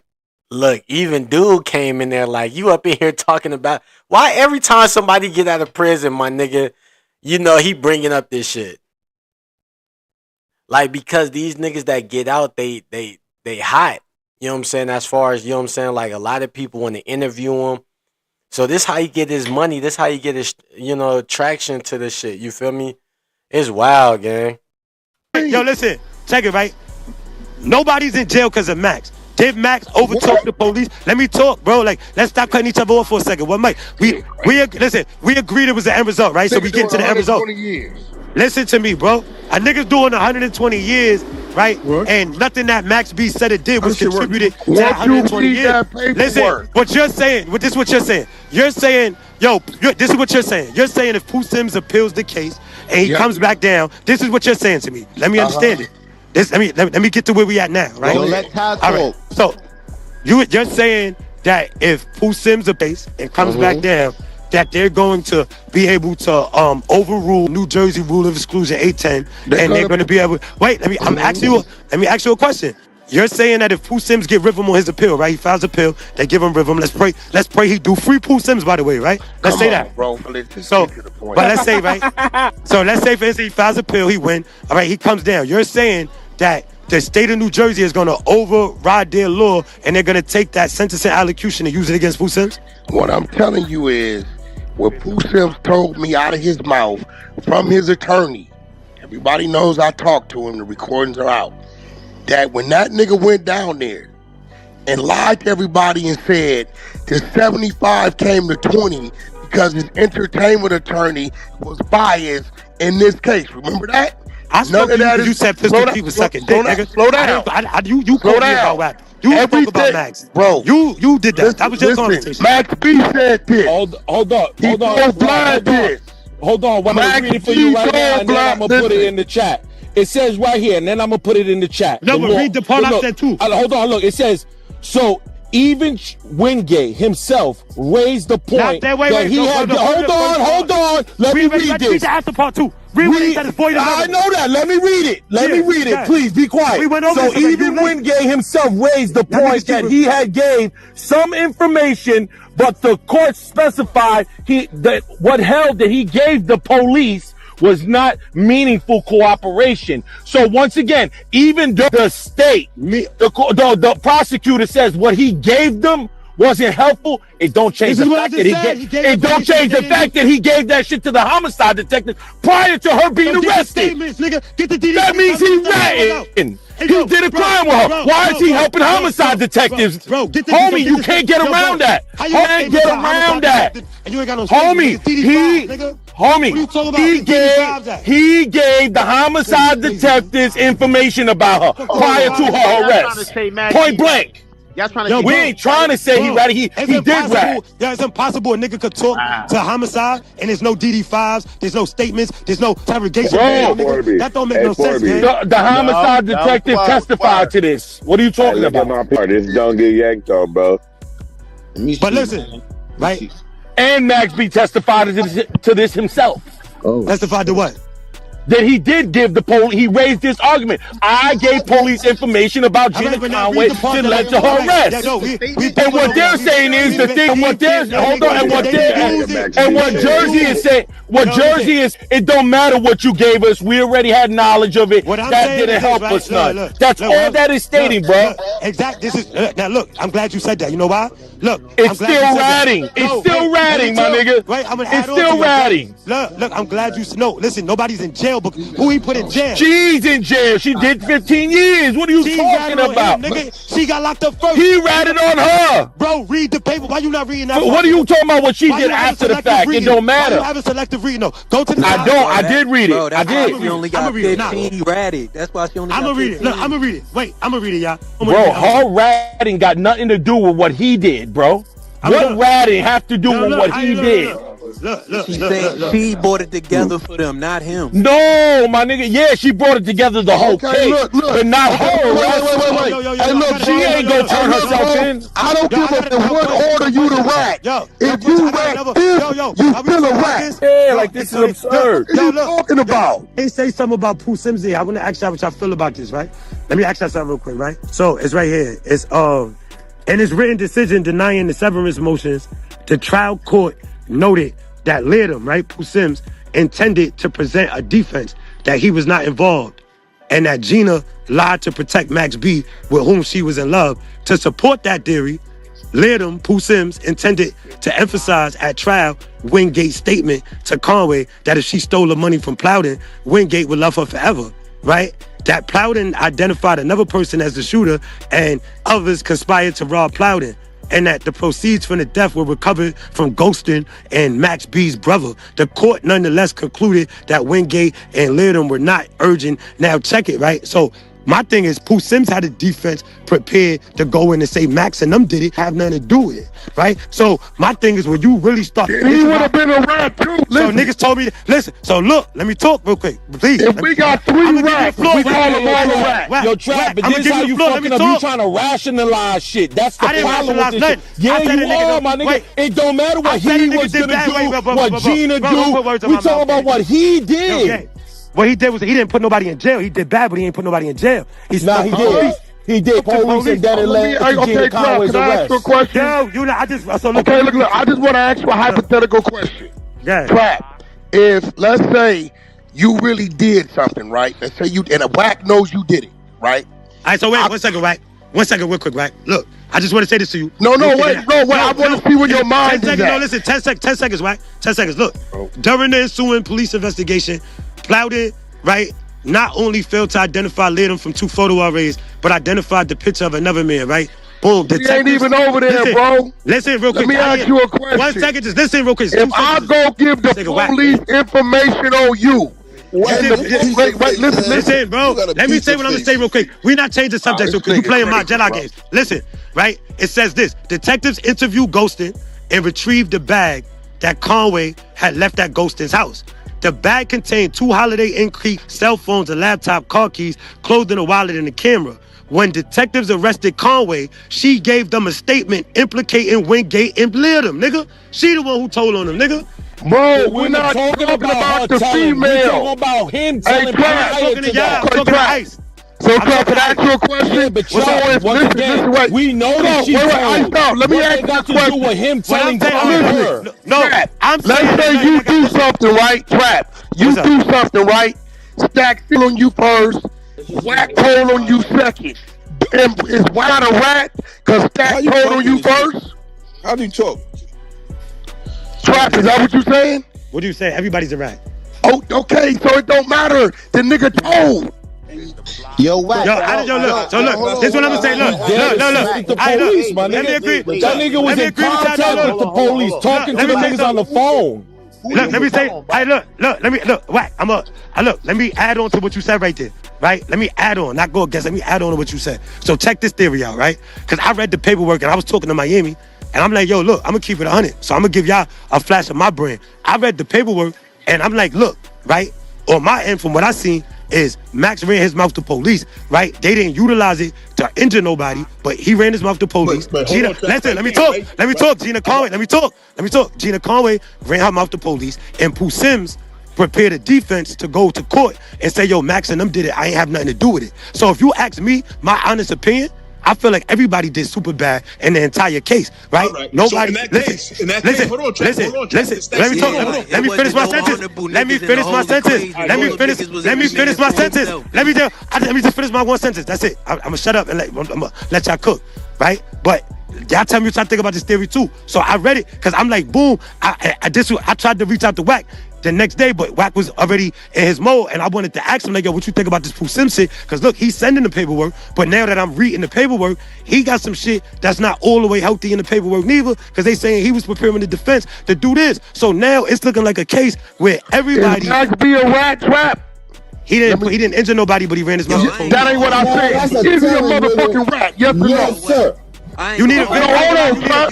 S1: Look, even dude came in there like, you up in here talking about why every time somebody get out of prison, my nigga, you know he bringing up this shit. Like, because these niggas that get out, they hot. You know what I'm saying? As far as, you know what I'm saying? Like, a lot of people want to interview him. So this how he get his money. This how he get his, you know, traction to this shit. You feel me? It's wild, gang.
S8: Yo, listen. Check it, right? Nobody's in jail because of Max. Did Max overtalk the police? Let me talk, bro. Like, let's stop cutting each other off for a second. What, Mike? We agreed it was the end result, right? So we get to the end result. Listen to me, bro. A nigga's doing 120 years right? And nothing that Max B said it did was contributed to 120 years. Listen, what you're saying, this is what you're saying. You're saying, this is what you're saying. You're saying if Pooh Sims appeals the case and he comes back down, this is what you're saying to me. Let me understand it. Let me get to where we at now, right?
S14: Don't let Ty talk.
S8: All right. So you're saying that if Pooh Sims appeals and comes back down, that they're going to be able to overrule New Jersey rule of exclusion 810, and they're going to be able. Wait, let me ask you a question. You're saying that if Pooh Sims get Rhythm on his appeal, right? He files appeal, they give him Rhythm. Let's pray he do free Pooh Sims, by the way, right? Let's say that.
S5: Bro, let's get to the point.
S8: But let's say, right? So let's say, for instance, he files appeal, he win. All right, he comes down. You're saying that the state of New Jersey is going to override their law, and they're going to take that sentencing allocution and use it against Pooh Sims?
S5: What I'm telling you is, what Pooh Sims told me out of his mouth from his attorney, everybody knows I talked to him, the recordings are out, that when that nigga went down there and lied to everybody and said the 75 came to 20 because his entertainment attorney was biased in this case. Remember that?
S8: I spoke to you, you said Pistol Pete was sucking dick, nigga.
S5: Slow down.
S8: You called me about Wack. You spoke about Max.
S5: Bro.
S8: You did that. That was your conversation.
S5: Max B said this.
S13: Hold on.
S5: Hold on.
S13: What I'm reading for you right now, and then I'm going to put it in the chat. It says right here, and then I'm going to put it in the chat.
S8: No, but read the part I said too.
S13: Hold on, look. It says, so even Wingate himself raised the point that he had. Hold on. Let me read this.
S8: Read the after part too. Read what he said.
S13: I know that. Let me read it. Let me read it. Please be quiet. So even Wingate himself raised the point that he had gave some information, but the court specified that what held that he gave the police was not meaningful cooperation. So once again, even the state, the prosecutor says what he gave them wasn't helpful. It don't change the fact that it don't change the fact that he gave that shit to the homicide detective prior to her being arrested. That means he ratting. He did a crime with her. Why is he helping homicide detectives? Homie, you can't get around that. Can't get around that. He gave the homicide detectives information about her prior to her arrest. Point blank. We ain't trying to say he ratted. He did rat.
S8: Yeah, it's impossible a nigga could talk to homicide and there's no DD5s, there's no statements, there's no interrogation. That don't make no sense, man.
S13: The homicide detective testified to this. What are you talking about?
S10: My part. This don't get yanked though, bro.
S8: But listen, right?
S13: And Max B testified to this himself.
S8: Testified to what?
S13: That he did give the police, he raised this argument. I gave police information about Gina Conway that led to her arrest. And what they're saying is the thing, and what Jersey is saying, it don't matter what you gave us. We already had knowledge of it. That didn't help us none. That's all that is stating, bro.
S8: Exactly. This is now look, I'm glad you said that. You know why? Look,
S13: it's still ratting. It's still ratting, my nigga. It's still ratting.
S8: Look, I'm glad you know. Listen, nobody's in jail, but who he put in jail?
S13: She's in jail. She did 15 years. What are you talking about?
S8: Nigga, she got locked up first.
S13: He ratted on her.
S8: Bro, read the paper. Why you not reading that?
S13: What are you talking about? What she did after the fact? It don't matter.
S8: Why you have a selective reading? No, go to the.
S13: I don't. I did read it. I did.
S9: She only got 15 ratted. That's why she only got 15.
S8: I'm gonna read it. Look, I'm gonna read it. Wait, I'm gonna read it, y'all.
S13: Bro, her ratting got nothing to do with what he did, bro. What ratting have to do with what he did?
S8: Look.
S9: She brought it together for them, not him.
S13: No, my nigga. Yeah, she brought it together the whole case, but not her.
S5: Wait.
S13: Hey, look, she ain't gonna turn herself in.
S5: I don't give a damn what order you to rat. If you rat this, you still a rat.
S13: Yeah, like this is absurd.
S5: What are you talking about?
S8: They say something about Pooh Sims here. I want to ask y'all what y'all feel about this, right? Let me ask y'all something real quick, right? So it's right here. It's in his written decision denying the severance motions, the trial court noted that Leardom, right, Pooh Sims, intended to present a defense that he was not involved and that Gina lied to protect Max B, with whom she was in love. To support that theory, Leardom, Pooh Sims, intended to emphasize at trial Wingate's statement to Conway that if she stole the money from Plowden, Wingate would love her forever, right? That Plowden identified another person as the shooter and others conspired to rob Plowden, and that the proceeds from the death were recovered from Ghostin and Max B's brother. The court nonetheless concluded that Wingate and Leardom were not urgent. Now check it, right? So My thing is, Pooh Sims had a defense prepared to go in and say Max and them did it, have nothing to do with it, right? So my thing is, when you really start,
S5: he would have been a rat too.
S8: So niggas told me, listen. So look, let me talk real quick, please.
S5: If we got 3 rats, we call them all a rat.
S13: Yo, Trap, but this is how you fucking up. You trying to rationalize shit. That's the problem with this shit. Yeah, you are, my nigga. It don't matter what he was gonna do, what Gina do. We talking about what he did.
S8: What he did was he didn't put nobody in jail. He did bad, but he didn't put nobody in jail.
S13: He did. He did. Police and that led to Gina Conway's arrest.
S5: Can I ask you a question?
S8: Yo, you know, I just so look.
S5: Okay, look. I just want to ask you a hypothetical question.
S8: Yeah.
S5: Trap. If let's say you really did something, right? Let's say you and a Wack knows you did it, right?
S8: All right. So wait, 1 second, Wack. 1 second, real quick, Wack. Look, I just want to say this to you.
S5: No, wait. I want to see where your mind is at.
S8: No, listen. 10 seconds, Wack. 10 seconds. Look, during the ensuing police investigation, Plowden, right, not only failed to identify Liam from 2 photo arrays, but identified the picture of another man, right? Boom.
S5: He ain't even over there, bro.
S8: Listen real quick.
S5: Let me ask you a question.
S8: 1 second, just listen real quick.
S5: If I go give the police information on you,
S8: listen, bro. Let me say what I'm gonna say real quick. We're not changing subjects because you playing my Jedi games. Listen, right? It says this: detectives interview Ghostin and retrieved the bag that Conway had left at Ghostin's house. The bag contained 2 Holiday Inn Creek cell phones, a laptop, car keys, clothing, a wallet, and a camera. When detectives arrested Conway, she gave them a statement implicating Wingate and Liam, nigga. She the one who told on them, nigga.
S5: Bro, we're not talking about the female.
S13: We're talking about him telling
S8: talking to y'all. I'm talking to Ice.
S5: So, Trap, can I ask you a question?
S13: Yeah, but listen, we know that she's
S5: telling. Let me ask you a question.
S13: To do with him telling her.
S8: No,
S5: Trap, let's say you do something, right? Trap, you do something, right? Stack still on you first. Wack told on you second. And is Wack a rat? Because Stack told on you first?
S3: How do you talk?
S5: Trap, is that what you saying?
S8: What do you say? Everybody's a rat.
S5: Oh, okay, so it don't matter. The nigga told.
S14: Yo, Wack.
S8: Look. So look, this is what I'm gonna say. Look.
S13: The police, my nigga.
S8: Let me agree.
S13: That nigga was in contact with the police, talking to the niggas on the phone.
S8: Look, let me say. Look, Wack. Let me add on to what you said right there. Right? Let me add on, not go against. Let me add on to what you said. So check this theory out, right? Because I read the paperwork and I was talking to Miami, and I'm like, yo, look, I'm gonna keep it 100. So I'm gonna give y'all a flash of my brain. I read the paperwork and I'm like, look, right? On my end, from what I seen, is Max ran his mouth to police, right? They didn't utilize it to injure nobody, but he ran his mouth to police. Gina, listen, let me talk. Gina Conway, let me talk. Gina Conway ran her mouth to police, and Pooh Sims prepared a defense to go to court and say, yo, Max and them did it. I ain't have nothing to do with it. So if you ask me, my honest opinion, I feel like everybody did super bad in the entire case, right?
S3: Right.
S8: Nobody.
S3: So listen. Hold on,
S8: listen. Let me talk. Let me finish my sentence. Let me finish my sentence. Let me just finish my 1 sentence. That's it. I'm gonna shut up and let y'all cook, right? But y'all tell me what y'all think about this theory too. So I read it because I'm like, boom. I tried to reach out to Wack the next day, but Wack was already in his mode, and I wanted to ask him, like, yo, what you think about this Pooh Sims shit? Because look, he's sending the paperwork, but now that I'm reading the paperwork, he got some shit that's not all the way healthy in the paperwork neither, because they saying he was preparing the defense to do this. So now it's looking like a case where everybody.
S5: Is Max be a rat? Trap?
S8: He didn't injure nobody, but he ran his mouth.
S5: That ain't what I said. Is he a motherfucking rat? Yes or no?
S14: Yes, sir.
S8: You need a video.
S5: Hold on, Trap.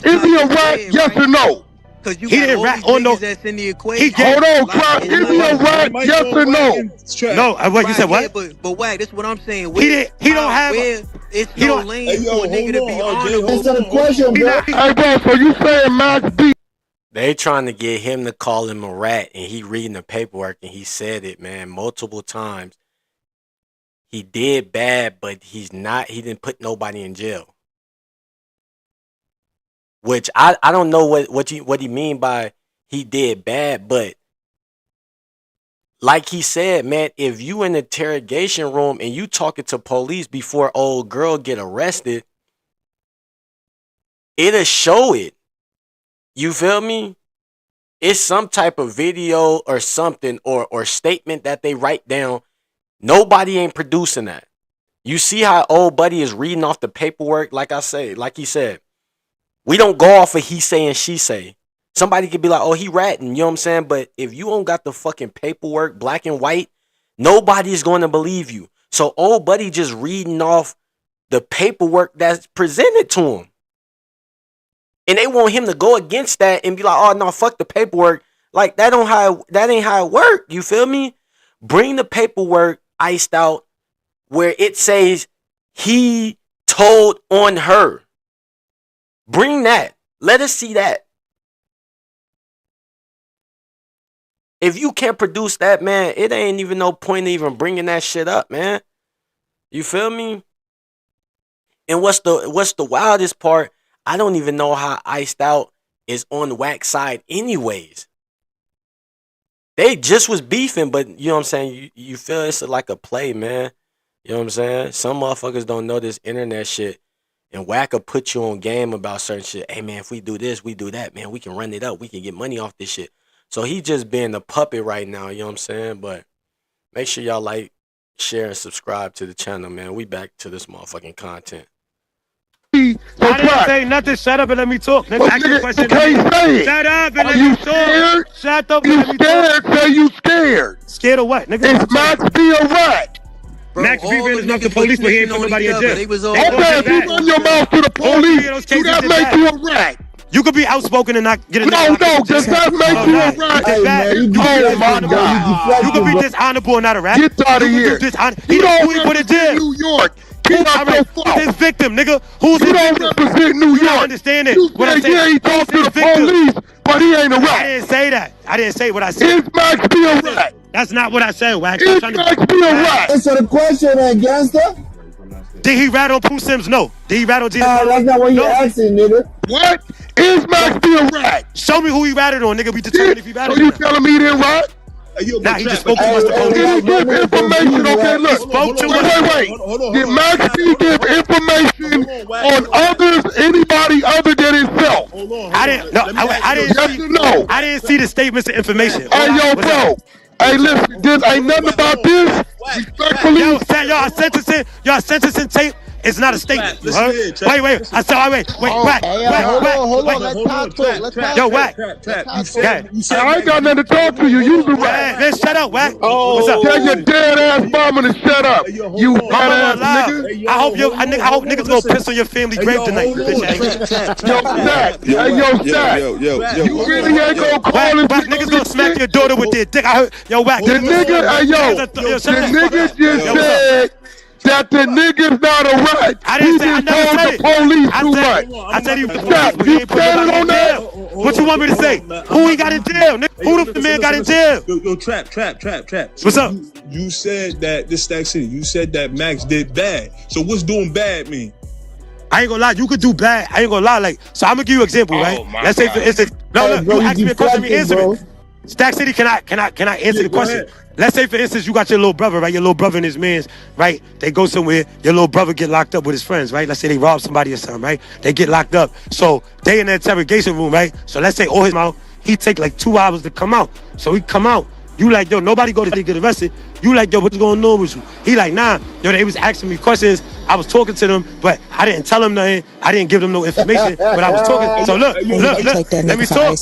S5: Is he a rat? Yes or no?
S16: Cause you
S8: he didn't rat on no.
S16: That's in the equation.
S5: Hold on, Trap. Is he a rat? Yes or no?
S8: No, what you said? What?
S16: Yeah, but Wack, this is what I'm saying.
S8: He don't have.
S16: It's no lane for a nigga to be honorable.
S14: Answer the question, bro.
S5: Hey, bro. So you saying Max B?
S1: They trying to get him to call him a rat, and he reading the paperwork, and he said it, man, multiple times. He did bad, but he's not. He didn't put nobody in jail. Which I don't know what he mean by he did bad, but like he said, man, if you in the interrogation room and you talking to police before old girl get arrested, it'll show it. You feel me? It's some type of video or something or statement that they write down. Nobody ain't producing that. You see how old buddy is reading off the paperwork, like he said. We don't go off of he say and she say. Somebody could be like, oh, he ratting, you know what I'm saying? But if you don't got the fucking paperwork, black and white, nobody is going to believe you. So old buddy just reading off the paperwork that's presented to him. And they want him to go against that and be like, oh no, fuck the paperwork. Like that ain't how it work. You feel me? Bring the paperwork iced out where it says he told on her. Bring that. Let us see that. If you can't produce that, man, it ain't even no point in even bringing that shit up, man. You feel me? And what's the wildest part? I don't even know how Iced Out is on Wack's side anyways. They just was beefing, but you know what I'm saying? You feel it's like a play, man. You know what I'm saying? Some motherfuckers don't know this internet shit. And Wack will put you on game about certain shit. Hey, man, if we do this, we do that, man. We can run it up. We can get money off this shit. So he just being a puppet right now, you know what I'm saying? But make sure y'all like, share, and subscribe to the channel, man. We back to this motherfucking content.
S8: I didn't say nothing. Shut up and let me talk. Nigga, ask me a question. Shut up and let me talk. Shut up and let me talk.
S5: Say you scared.
S8: Scared of what, nigga?
S5: It's Max B a rat.
S8: Max B is not the police, but he ain't put nobody in jail.
S5: Okay, if you run your mouth to the police, do that make you a rat?
S8: You could be outspoken and not get a
S5: No, does that make you a rat?
S8: Hey, man,
S5: oh my God.
S8: You could be dishonorable and not a rat.
S5: Get out of here.
S8: You don't put it in
S5: New York. Who's
S8: this victim, nigga? Who's
S5: you
S8: this
S5: don't
S8: victim?
S5: represent New York.
S8: You don't understand it.
S5: You
S8: what I
S5: said,
S8: say,
S5: yeah, he talked to the police, but he ain't a rat.
S8: I didn't say that. I didn't say what I said.
S5: Is Max B a rat?
S8: That's not what I said, Wack.
S5: Is Max B a rat?
S17: Answer the question, gangster.
S8: Did he rat on Pooh Sims? No. Did he rat on Jesus?
S17: That's not what you're asking, nigga.
S5: What? Is Max B a rat?
S8: Show me who he ratted on, nigga. We determine if he ratted
S5: on. So you telling me he didn't rat?
S8: Nah, he just spoke too much to police.
S5: Did he give information? Okay, look.
S8: Spoke too much.
S5: Wait. Did Max B give information on others, anybody other than himself?
S8: I didn't. No, I didn't.
S5: Yes or no?
S8: I didn't see the statements of information.
S5: Hey, yo, bro. Hey, listen. This ain't nothing about this. Respectfully.
S8: Y'all sentencing tape. It's not a statement. Wait. I said, wait. Wack.
S17: Hold on. Let's talk.
S8: Yo, Wack.
S5: I ain't got nothing to talk to you. You the rat.
S8: Man, shut up, Wack.
S5: What's up? Tell your dead ass mama to shut up. You dead ass nigga.
S8: I hope niggas gonna piss on your family grave tonight, bitch ass.
S5: Yo, Zach. Hey, Zach. You really ain't gonna call him.
S8: Niggas gonna smack your daughter with their dick. I heard. Yo, Wack.
S5: The nigga just said that the nigga's not a rat.
S8: I didn't say. I never said it.
S5: Police do what?
S8: I said he
S5: you standing on that?
S8: What you want me to say? Who he got in jail? Who the man got in jail?
S6: Yo, trap.
S8: What's up?
S6: You said that this Stack City. You said that Max did bad. So what's doing bad mean?
S8: I ain't gonna lie. You could do bad. I ain't gonna lie. Like, so I'm gonna give you an example, right? Let's say for instance, you ask me a question, you answer it. Stack City, can I answer the question? Let's say, for instance, you got your little brother, right? Your little brother and his mans, right? They go somewhere. Your little brother get locked up with his friends, right? Let's say they rob somebody or something, right? They get locked up. So they in the interrogation room, right? So let's say all his mouth, he take like 2 hours to come out. So he come out. You like, yo, nobody go to get arrested. You like, yo, what's going on with you? He like, nah. Yo, they was asking me questions. I was talking to them, but I didn't tell them nothing. I didn't give them no information, but I was talking. So look. Let me talk,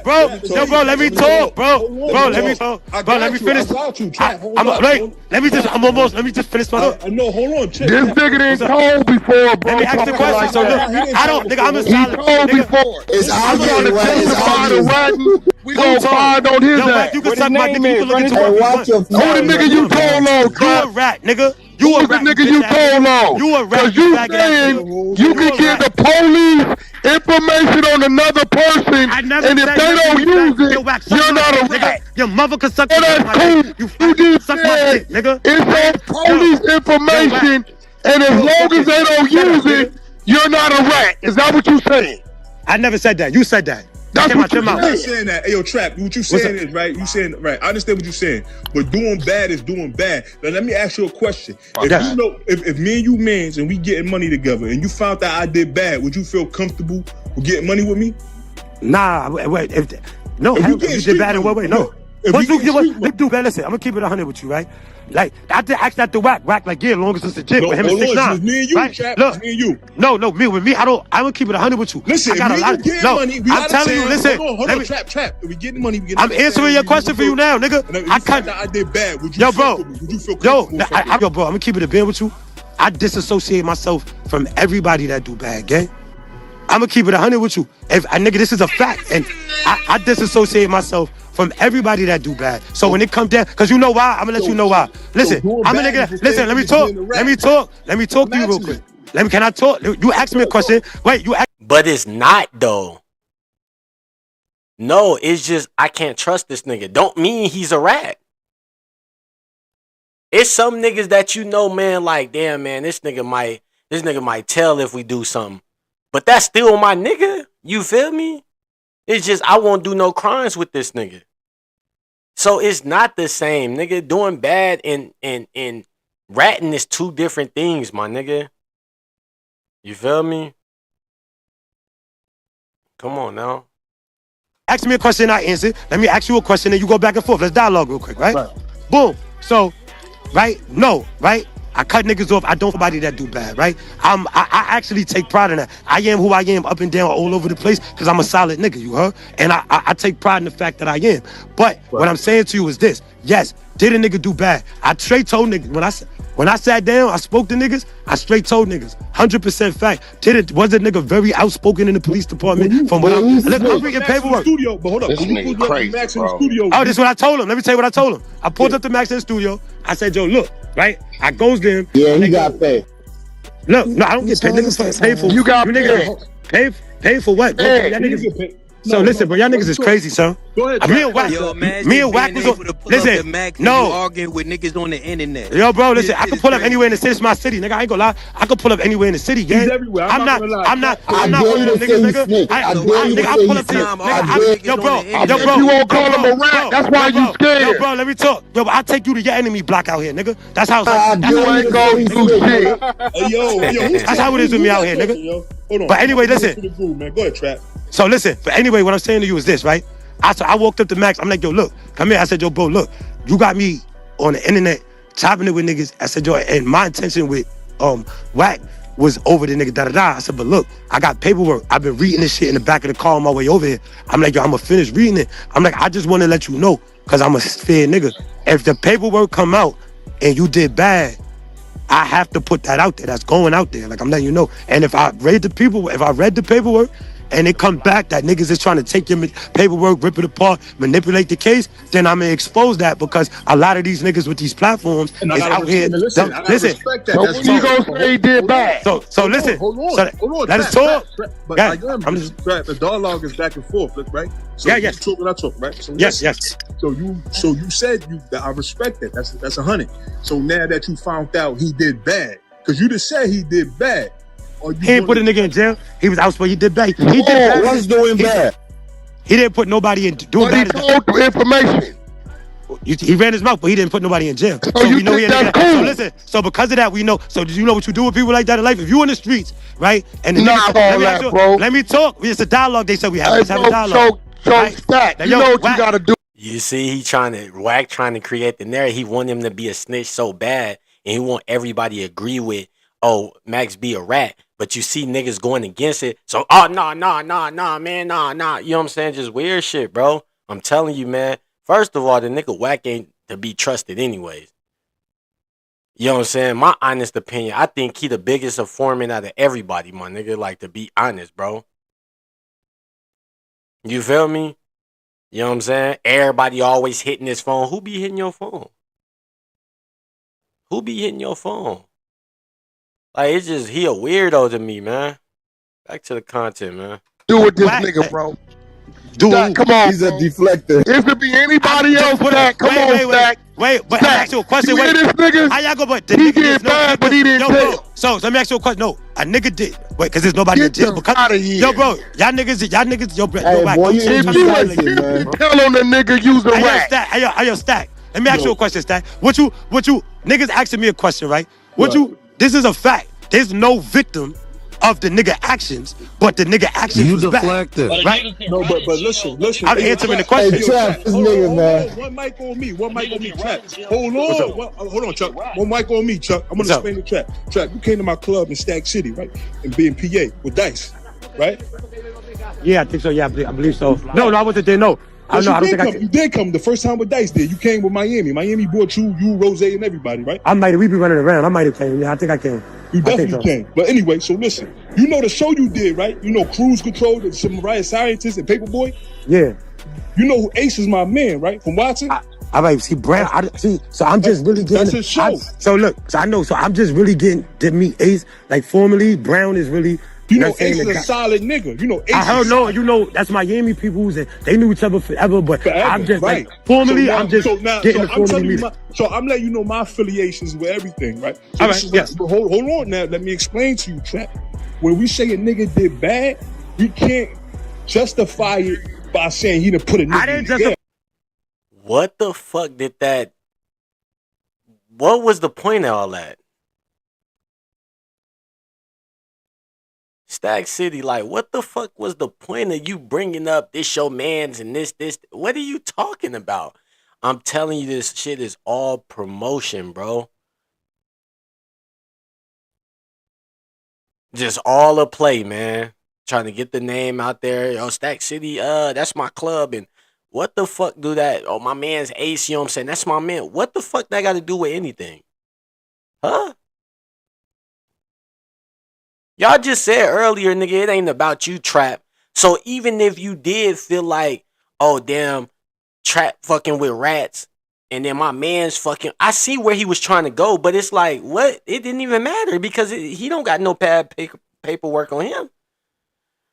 S8: bro. Yo, bro, let me talk, bro. Let me finish. Let me just finish my thought.
S6: No, hold on, check.
S5: This nigga didn't told before, bro.
S8: Let me ask the question. So look, I don't, nigga, I'm a solid.
S5: Told before. I'm gonna testify to Wack. We gon' find on his ass.
S8: You can suck my dick. You can look into
S17: what you want.
S5: Who the nigga you told on,
S8: You a rat, nigga. You a
S5: rat. Who the nigga you told on?
S8: You a rat.
S5: Cause you saying you can get the police information on another person, and if they don't use it, you're not a rat.
S8: Your mother can suck
S5: my dick. You just said it's on police information, and as long as they don't use it, you're not a rat. Is that what you saying?
S8: I never said that. You said that.
S5: That's what you're
S6: saying. Hey, yo, Trap, what you saying is, right? You saying, right, I understand what you're saying, but doing bad is doing bad. Now, let me ask you a question. If you know, if me and you mans and we getting money together and you found out I did bad, would you feel comfortable with getting money with me?
S8: Nah, wait. No, if you did bad in what way? No. Let's do, man. Listen, I'm gonna keep it 100 with you, right? Like, I did ask that to Wack, like, yeah, long as it's legit with him and 6ix9ine.
S2: Me and you,
S8: right?
S2: Trap.
S8: Look,
S2: Me and you.
S8: No, me with me. I'm gonna keep it 100 with you.
S2: Listen,
S8: I got a lot.
S2: Money,
S8: I'm telling you, listen.
S2: Hold on, Trap. If we getting money, we getting.
S8: I'm answering your question for you now, nigga.
S2: I did bad. Would you feel
S8: bro, I'm gonna keep it a bit with you. I disassociate myself from everybody that do bad, gang. I'm gonna keep it 100 with you. Nigga, this is a fact, and I disassociate myself from everybody that do bad. So when it comes down, cause you know why? I'm gonna let you know why. Listen, I'm a nigga. Listen, let me talk. Let me talk to you real quick. Can I talk? You asked me a question. Wait, you asked.
S1: But it's not though. No, it's just I can't trust this nigga. Don't mean he's a rat. It's some niggas that you know, man, like, damn, man, this nigga might tell if we do something. But that's still my nigga. You feel me? It's just I won't do no crimes with this nigga. So it's not the same, nigga. Doing bad and ratting is two different things, my nigga. You feel me? Come on now.
S8: Ask me a question, I answer. Let me ask you a question, and you go back and forth. Let's dialogue real quick, right? Boom. So, right? No, right? I cut niggas off. I don't nobody that do bad, right? I actually take pride in that. I am who I am up and down all over the place because I'm a solid nigga, you heard? And I take pride in the fact that I am. But what I'm saying to you is this. Yes, did a nigga do bad? I straight told niggas. When I sat down, I spoke to niggas, I straight told niggas. 100% fact. Was a nigga very outspoken in the police department? From what I'm reading paperwork.
S2: Studio, but hold up.
S3: This nigga crazy, bro.
S8: Oh, this is what I told him. Let me tell you what I told him. I pulled up to Max in the studio. I said, yo, look, right? I goes to him.
S17: Yeah, he got paid.
S8: Look, no, I don't get paid. Niggas pay for.
S5: You got
S8: paid. Pay for what? Y'all niggas. So listen, bro, y'all niggas is crazy, son.
S2: Go ahead.
S8: Me and Wack was on. Listen, no.
S16: Arguing with niggas on the internet.
S8: Yo, bro, listen, I can pull up anywhere in the city. It's my city, nigga. I ain't gonna lie. I can pull up anywhere in the city, gang.
S2: He's everywhere. I'm not
S8: one of them niggas, nigga. I pull up to you. Yo, bro.
S5: You won't call him a rat. That's why you scared.
S8: Yo, bro, let me talk. Yo, I'll take you to your enemy block out here, nigga. That's how it's like.
S5: You ain't gonna do shit.
S2: Hey, yo.
S8: That's how it is with me out here, nigga.
S2: Hold on.
S8: But anyway, listen.
S2: Go ahead, Trap.
S8: So listen, but anyway, what I'm saying to you is this, right? I walked up to Max. I'm like, yo, look, come here. I said, yo, bro, look, you got me on the internet chopping it with niggas. I said, yo, and my intention with Wack was over the nigga da-da-da. I said, but look, I got paperwork. I've been reading this shit in the back of the car on my way over here. I'm like, yo, I'm gonna finish reading it. I'm like, I just want to let you know, because I'm a fair nigga. If the paperwork come out and you did bad, I have to put that out there. That's going out there. Like, I'm letting you know. And if I read the paperwork, and it comes back that niggas is trying to take your paperwork, rip it apart, manipulate the case, then I'm gonna expose that, because a lot of these niggas with these platforms is out here. Listen.
S5: So you gonna say he did bad?
S8: So listen.
S2: Hold on.
S8: Let us talk.
S2: But I'm just the dialogue is back and forth, right? So
S8: yeah.
S2: You talk when I talk, right? So
S8: yes.
S2: So you said that I respect that. That's 100. So now that you found out he did bad, because you just said he did bad.
S8: He didn't put a nigga in jail. He was outspoken. He did bad. He did bad.
S17: What's doing bad?
S8: He didn't put nobody in doing bad.
S5: But he told information.
S8: He ran his mouth, but he didn't put nobody in jail.
S5: So we know he
S8: that's cool. So listen. So because of that, we know. So do you know what you do with people like that in life? If you in the streets, right? And the niggas,
S5: bro.
S8: Let me talk. It's a dialogue. They said we have. Let's have a dialogue.
S5: So Stack, you know what you gotta do.
S1: You see, Wack trying to create the narrative. He want him to be a snitch so bad, and he want everybody to agree with, oh, Max be a rat. But you see niggas going against it. So, oh, nah, man, nah. You know what I'm saying? Just weird shit, bro. I'm telling you, man. First of all, the nigga Wack ain't to be trusted anyways. You know what I'm saying? My honest opinion, I think he the biggest informant out of everybody, my nigga. Like, to be honest, bro. You feel me? You know what I'm saying? Everybody always hitting his phone. Who be hitting your phone? Who be hitting your phone? Like, it's just, he a weirdo to me, man. Back to the content, man.
S5: Do with this nigga, bro. Come on.
S17: He's a deflector.
S5: If it be anybody else, Stack, come on, Stack.
S8: Wait, but I'm asking you a question.
S5: You hear this nigga?
S8: How y'all go, but
S5: he did bad, but he didn't tell.
S8: So let me ask you a question. No, a nigga did. Wait, because there's nobody in jail. Yo, bro, y'all niggas, yo,
S17: Hey, boy,
S5: if you tell on the nigga, use the rat.
S8: Hey, Stack. Let me ask you a question, Stack. What you niggas asking me a question, right? This is a fact. There's no victim of the nigga actions, but the nigga actions was
S3: deflected.
S8: bad. Right?
S6: No, but listen.
S8: I'm answering the question.
S17: Hey, Trap, this nigga, man.
S6: One mic on me, Chuck. Hold on, Chuck. One mic on me, Chuck. I'm gonna explain the Trap. Trap, you came to my club in Stack City, right? And being PA with Dice, right?
S8: Yeah, I think so. Yeah, I believe so. No, I wasn't there. No. I don't think I
S6: You did come the first time with Dice there. You came with Miami. Miami brought you, Rose, and everybody, right?
S8: We be running around. I might have came. Yeah, I think I came.
S6: You definitely came. But anyway, so listen. You know the show you did, right? You know Cruise Control, the Mariah Scientist, and Paperboy?
S8: Yeah.
S6: You know who Ace is my man, right? From Watson?
S8: I like see Brown. So I'm just really getting.
S6: That's his show.
S8: So look, I know. So I'm just really getting to meet Ace. Like formally, Brown is really.
S6: You know, Ace is a solid nigga. You know, Ace.
S8: I heard that's Miami peoples, and they knew each other forever. But I'm just like formally, I'm just getting the formally.
S6: So I'm letting you know my affiliations with everything, right? So
S8: all right. Yes.
S6: Hold on now. Let me explain to you, Trap. When we say a nigga did bad, we can't justify it by saying he done put a nigga. I didn't justify.
S1: What the fuck did that? What was the point of all that? Stack City, like, what the fuck was the point of you bringing up this your man's and this? What are you talking about? I'm telling you, this shit is all promotion, bro. Just all a play, man. Trying to get the name out there. Yo, Stack City, that's my club. And what the fuck do that? Oh, my man's Ace, you know what I'm saying? That's my man. What the fuck that got to do with anything? Huh? Y'all just said earlier, nigga, it ain't about you, Trap. So even if you did feel like, oh, damn, Trap fucking with rats, and then my man's fucking, I see where he was trying to go, but it's like, what? It didn't even matter because he don't got no bad paperwork on him.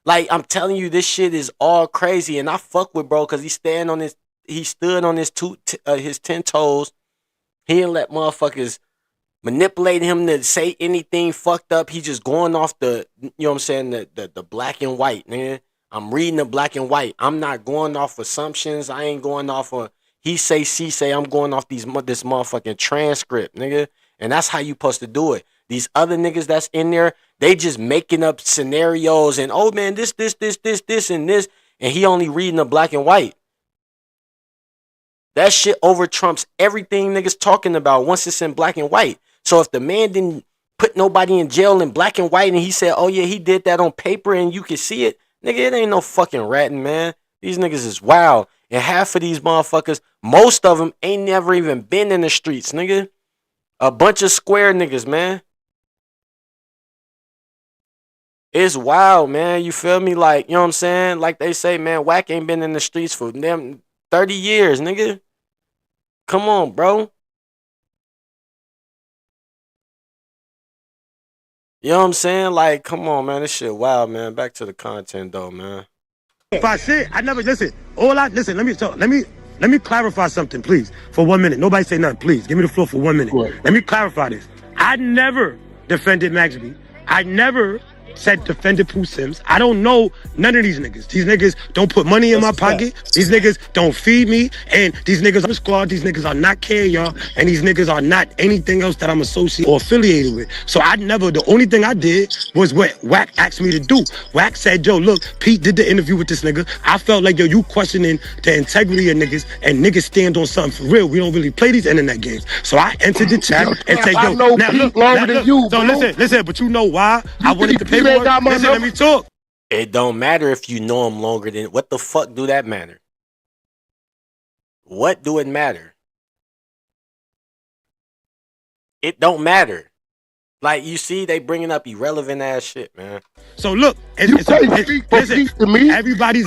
S1: Like, I'm telling you, this shit is all crazy, and I fuck with bro because he stood on his 10 toes. He didn't let motherfuckers manipulate him to say anything fucked up. He just going off the, you know what I'm saying, the black and white, man. I'm reading the black and white. I'm not going off assumptions. I ain't going off of he say, she say. I'm going off this motherfucking transcript, nigga. And that's how you supposed to do it. These other niggas that's in there, they just making up scenarios and, oh man, this, and this. And he only reading the black and white. That shit over trumps everything niggas talking about once it's in black and white. So if the man didn't put nobody in jail in black and white and he said, oh yeah, he did that on paper and you can see it, nigga, it ain't no fucking ratting, man. These niggas is wild. And half of these motherfuckers, most of them ain't never even been in the streets, nigga. A bunch of square niggas, man. It's wild, man. You feel me? Like, you know what I'm saying? Like they say, man, Wack ain't been in the streets for them 30 years, nigga. Come on, bro. You know what I'm saying? Like, come on, man. This shit wild, man. Back to the content, though, man.
S8: If I said, I never, listen, let me clarify something, please, for 1 minute. Nobody say nothing, please. Give me the floor for 1 minute. Right. Let me clarify this. I never defended Max B. I never said defended Pooh Sims. I don't know none of these niggas. These niggas don't put money in my pocket. These niggas don't feed me. And these niggas are the squad. These niggas are not care, y'all. And these niggas are not anything else that I'm associated or affiliated with. So the only thing I did was what Wack asked me to do. Wack said, yo, look, Pete did the interview with this nigga. I felt like, yo, you questioning the integrity of niggas and niggas stand on something for real. We don't really play these internet games. So I entered the chat and said, yo,
S5: I know Pete longer than you,
S8: so
S5: bro.
S8: listen, but you know why I wanted to pay. Listen, let me talk.
S1: It don't matter if you know him longer than. What the fuck do that matter? What do it matter? It don't matter. Like, you see, they bringing up irrelevant ass shit, man.
S8: So look, everybody's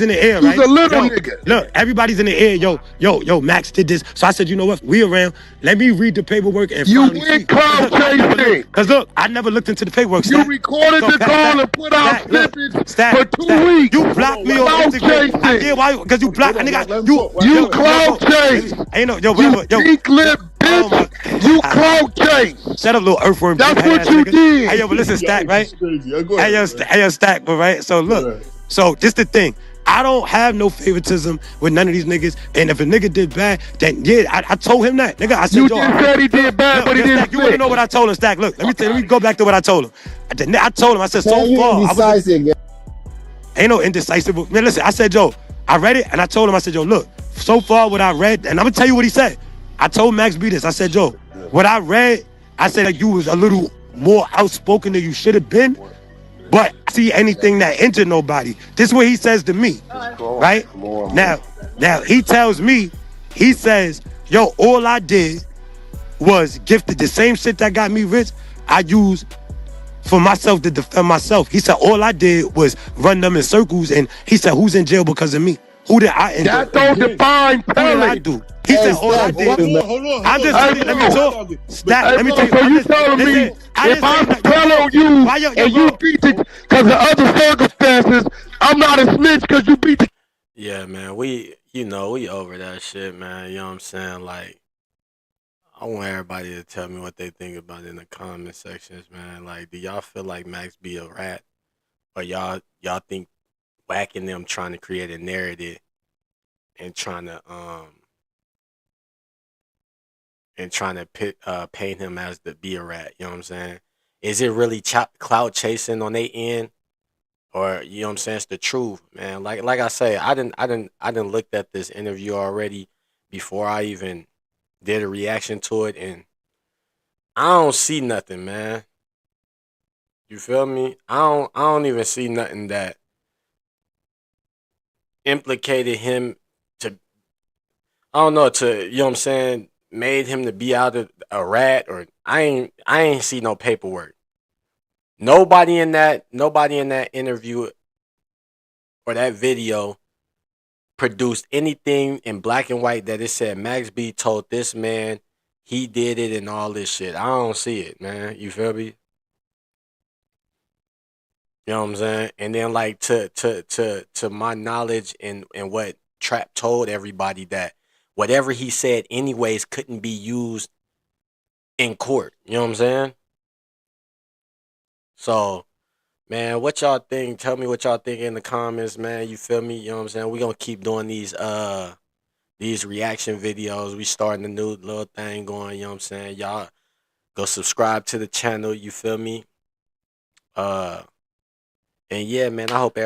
S8: in the air, right?
S5: He's a little nigga.
S8: Look, everybody's in the air. Yo, Max did this. So I said, you know what? We around. Let me read the paperwork and
S5: you went cloud chasing.
S8: Cause look, I never looked into the paperwork.
S5: You recorded the call and put out snippets for 2 weeks.
S8: You blocked me on Instagram. I did. Why? Because you blocked.
S5: You cloud chase.
S8: Ain't no, yo,
S5: big lip bitch. You cloud chase.
S8: Shut up, little earthworm.
S5: That's what you did.
S8: Hey, yo, but listen, Stack, right? Hey, yo, Stack, but right? So look, so this the thing. I don't have no favoritism with none of these niggas. And if a nigga did bad, then yeah, I told him that. Nigga, I said,
S5: you just said he did bad, but he didn't.
S8: Stack, you want to know what I told him, Stack? Look, let me go back to what I told him. I told him, I said, so far, ain't no indecisive. Man, listen, I said, yo, I read it, and I told him, I said, yo, look, so far what I read, and I'm gonna tell you what he said. I told Max B this. I said, yo, what I read, I said that you was a little more outspoken than you should have been, but I see anything that entered nobody. This is what he says to me, right? Now he tells me, he says, yo, all I did was gifted the same shit that got me rich, I used for myself to defend myself. He said, all I did was run them in circles, and he said, who's in jail because of me? Who did I end
S5: up? That don't define telling.
S8: What did I do? He said, all I did. I'm just let me talk. Let me tell you.
S5: So you telling me if I tell on you and you beat it because of other circumstances, I'm not a snitch because you beat the...
S1: Yeah, man, we over that shit, man. You know what I'm saying? Like, I want everybody to tell me what they think about it in the comment sections, man. Like, do y'all feel like Max be a rat? Or y'all think Wack and them trying to create a narrative and trying to paint him as the be a rat, you know what I'm saying? Is it really cloud chasing on their end? Or, you know what I'm saying, it's the truth, man. Like I say, I didn't looked at this interview already before I even did a reaction to it, and I don't see nothing, man. You feel me? I don't even see nothing that implicated him to, I don't know, to, you know what I'm saying, made him to be out of a rat, or I ain't see no paperwork. Nobody in that interview or that video produced anything in black and white that it said Max B told this man he did it and all this shit. I don't see it, man. You feel me? You know what I'm saying? And then, like, to my knowledge and what Trap told everybody, that whatever he said anyways couldn't be used in court. You know what I'm saying? So, man, what y'all think? Tell me what y'all think in the comments, man. You feel me? You know what I'm saying? We're gonna keep doing these reaction videos. We starting a new little thing going, you know what I'm saying? Y'all go subscribe to the channel, you feel me? And yeah, man, I hope everybody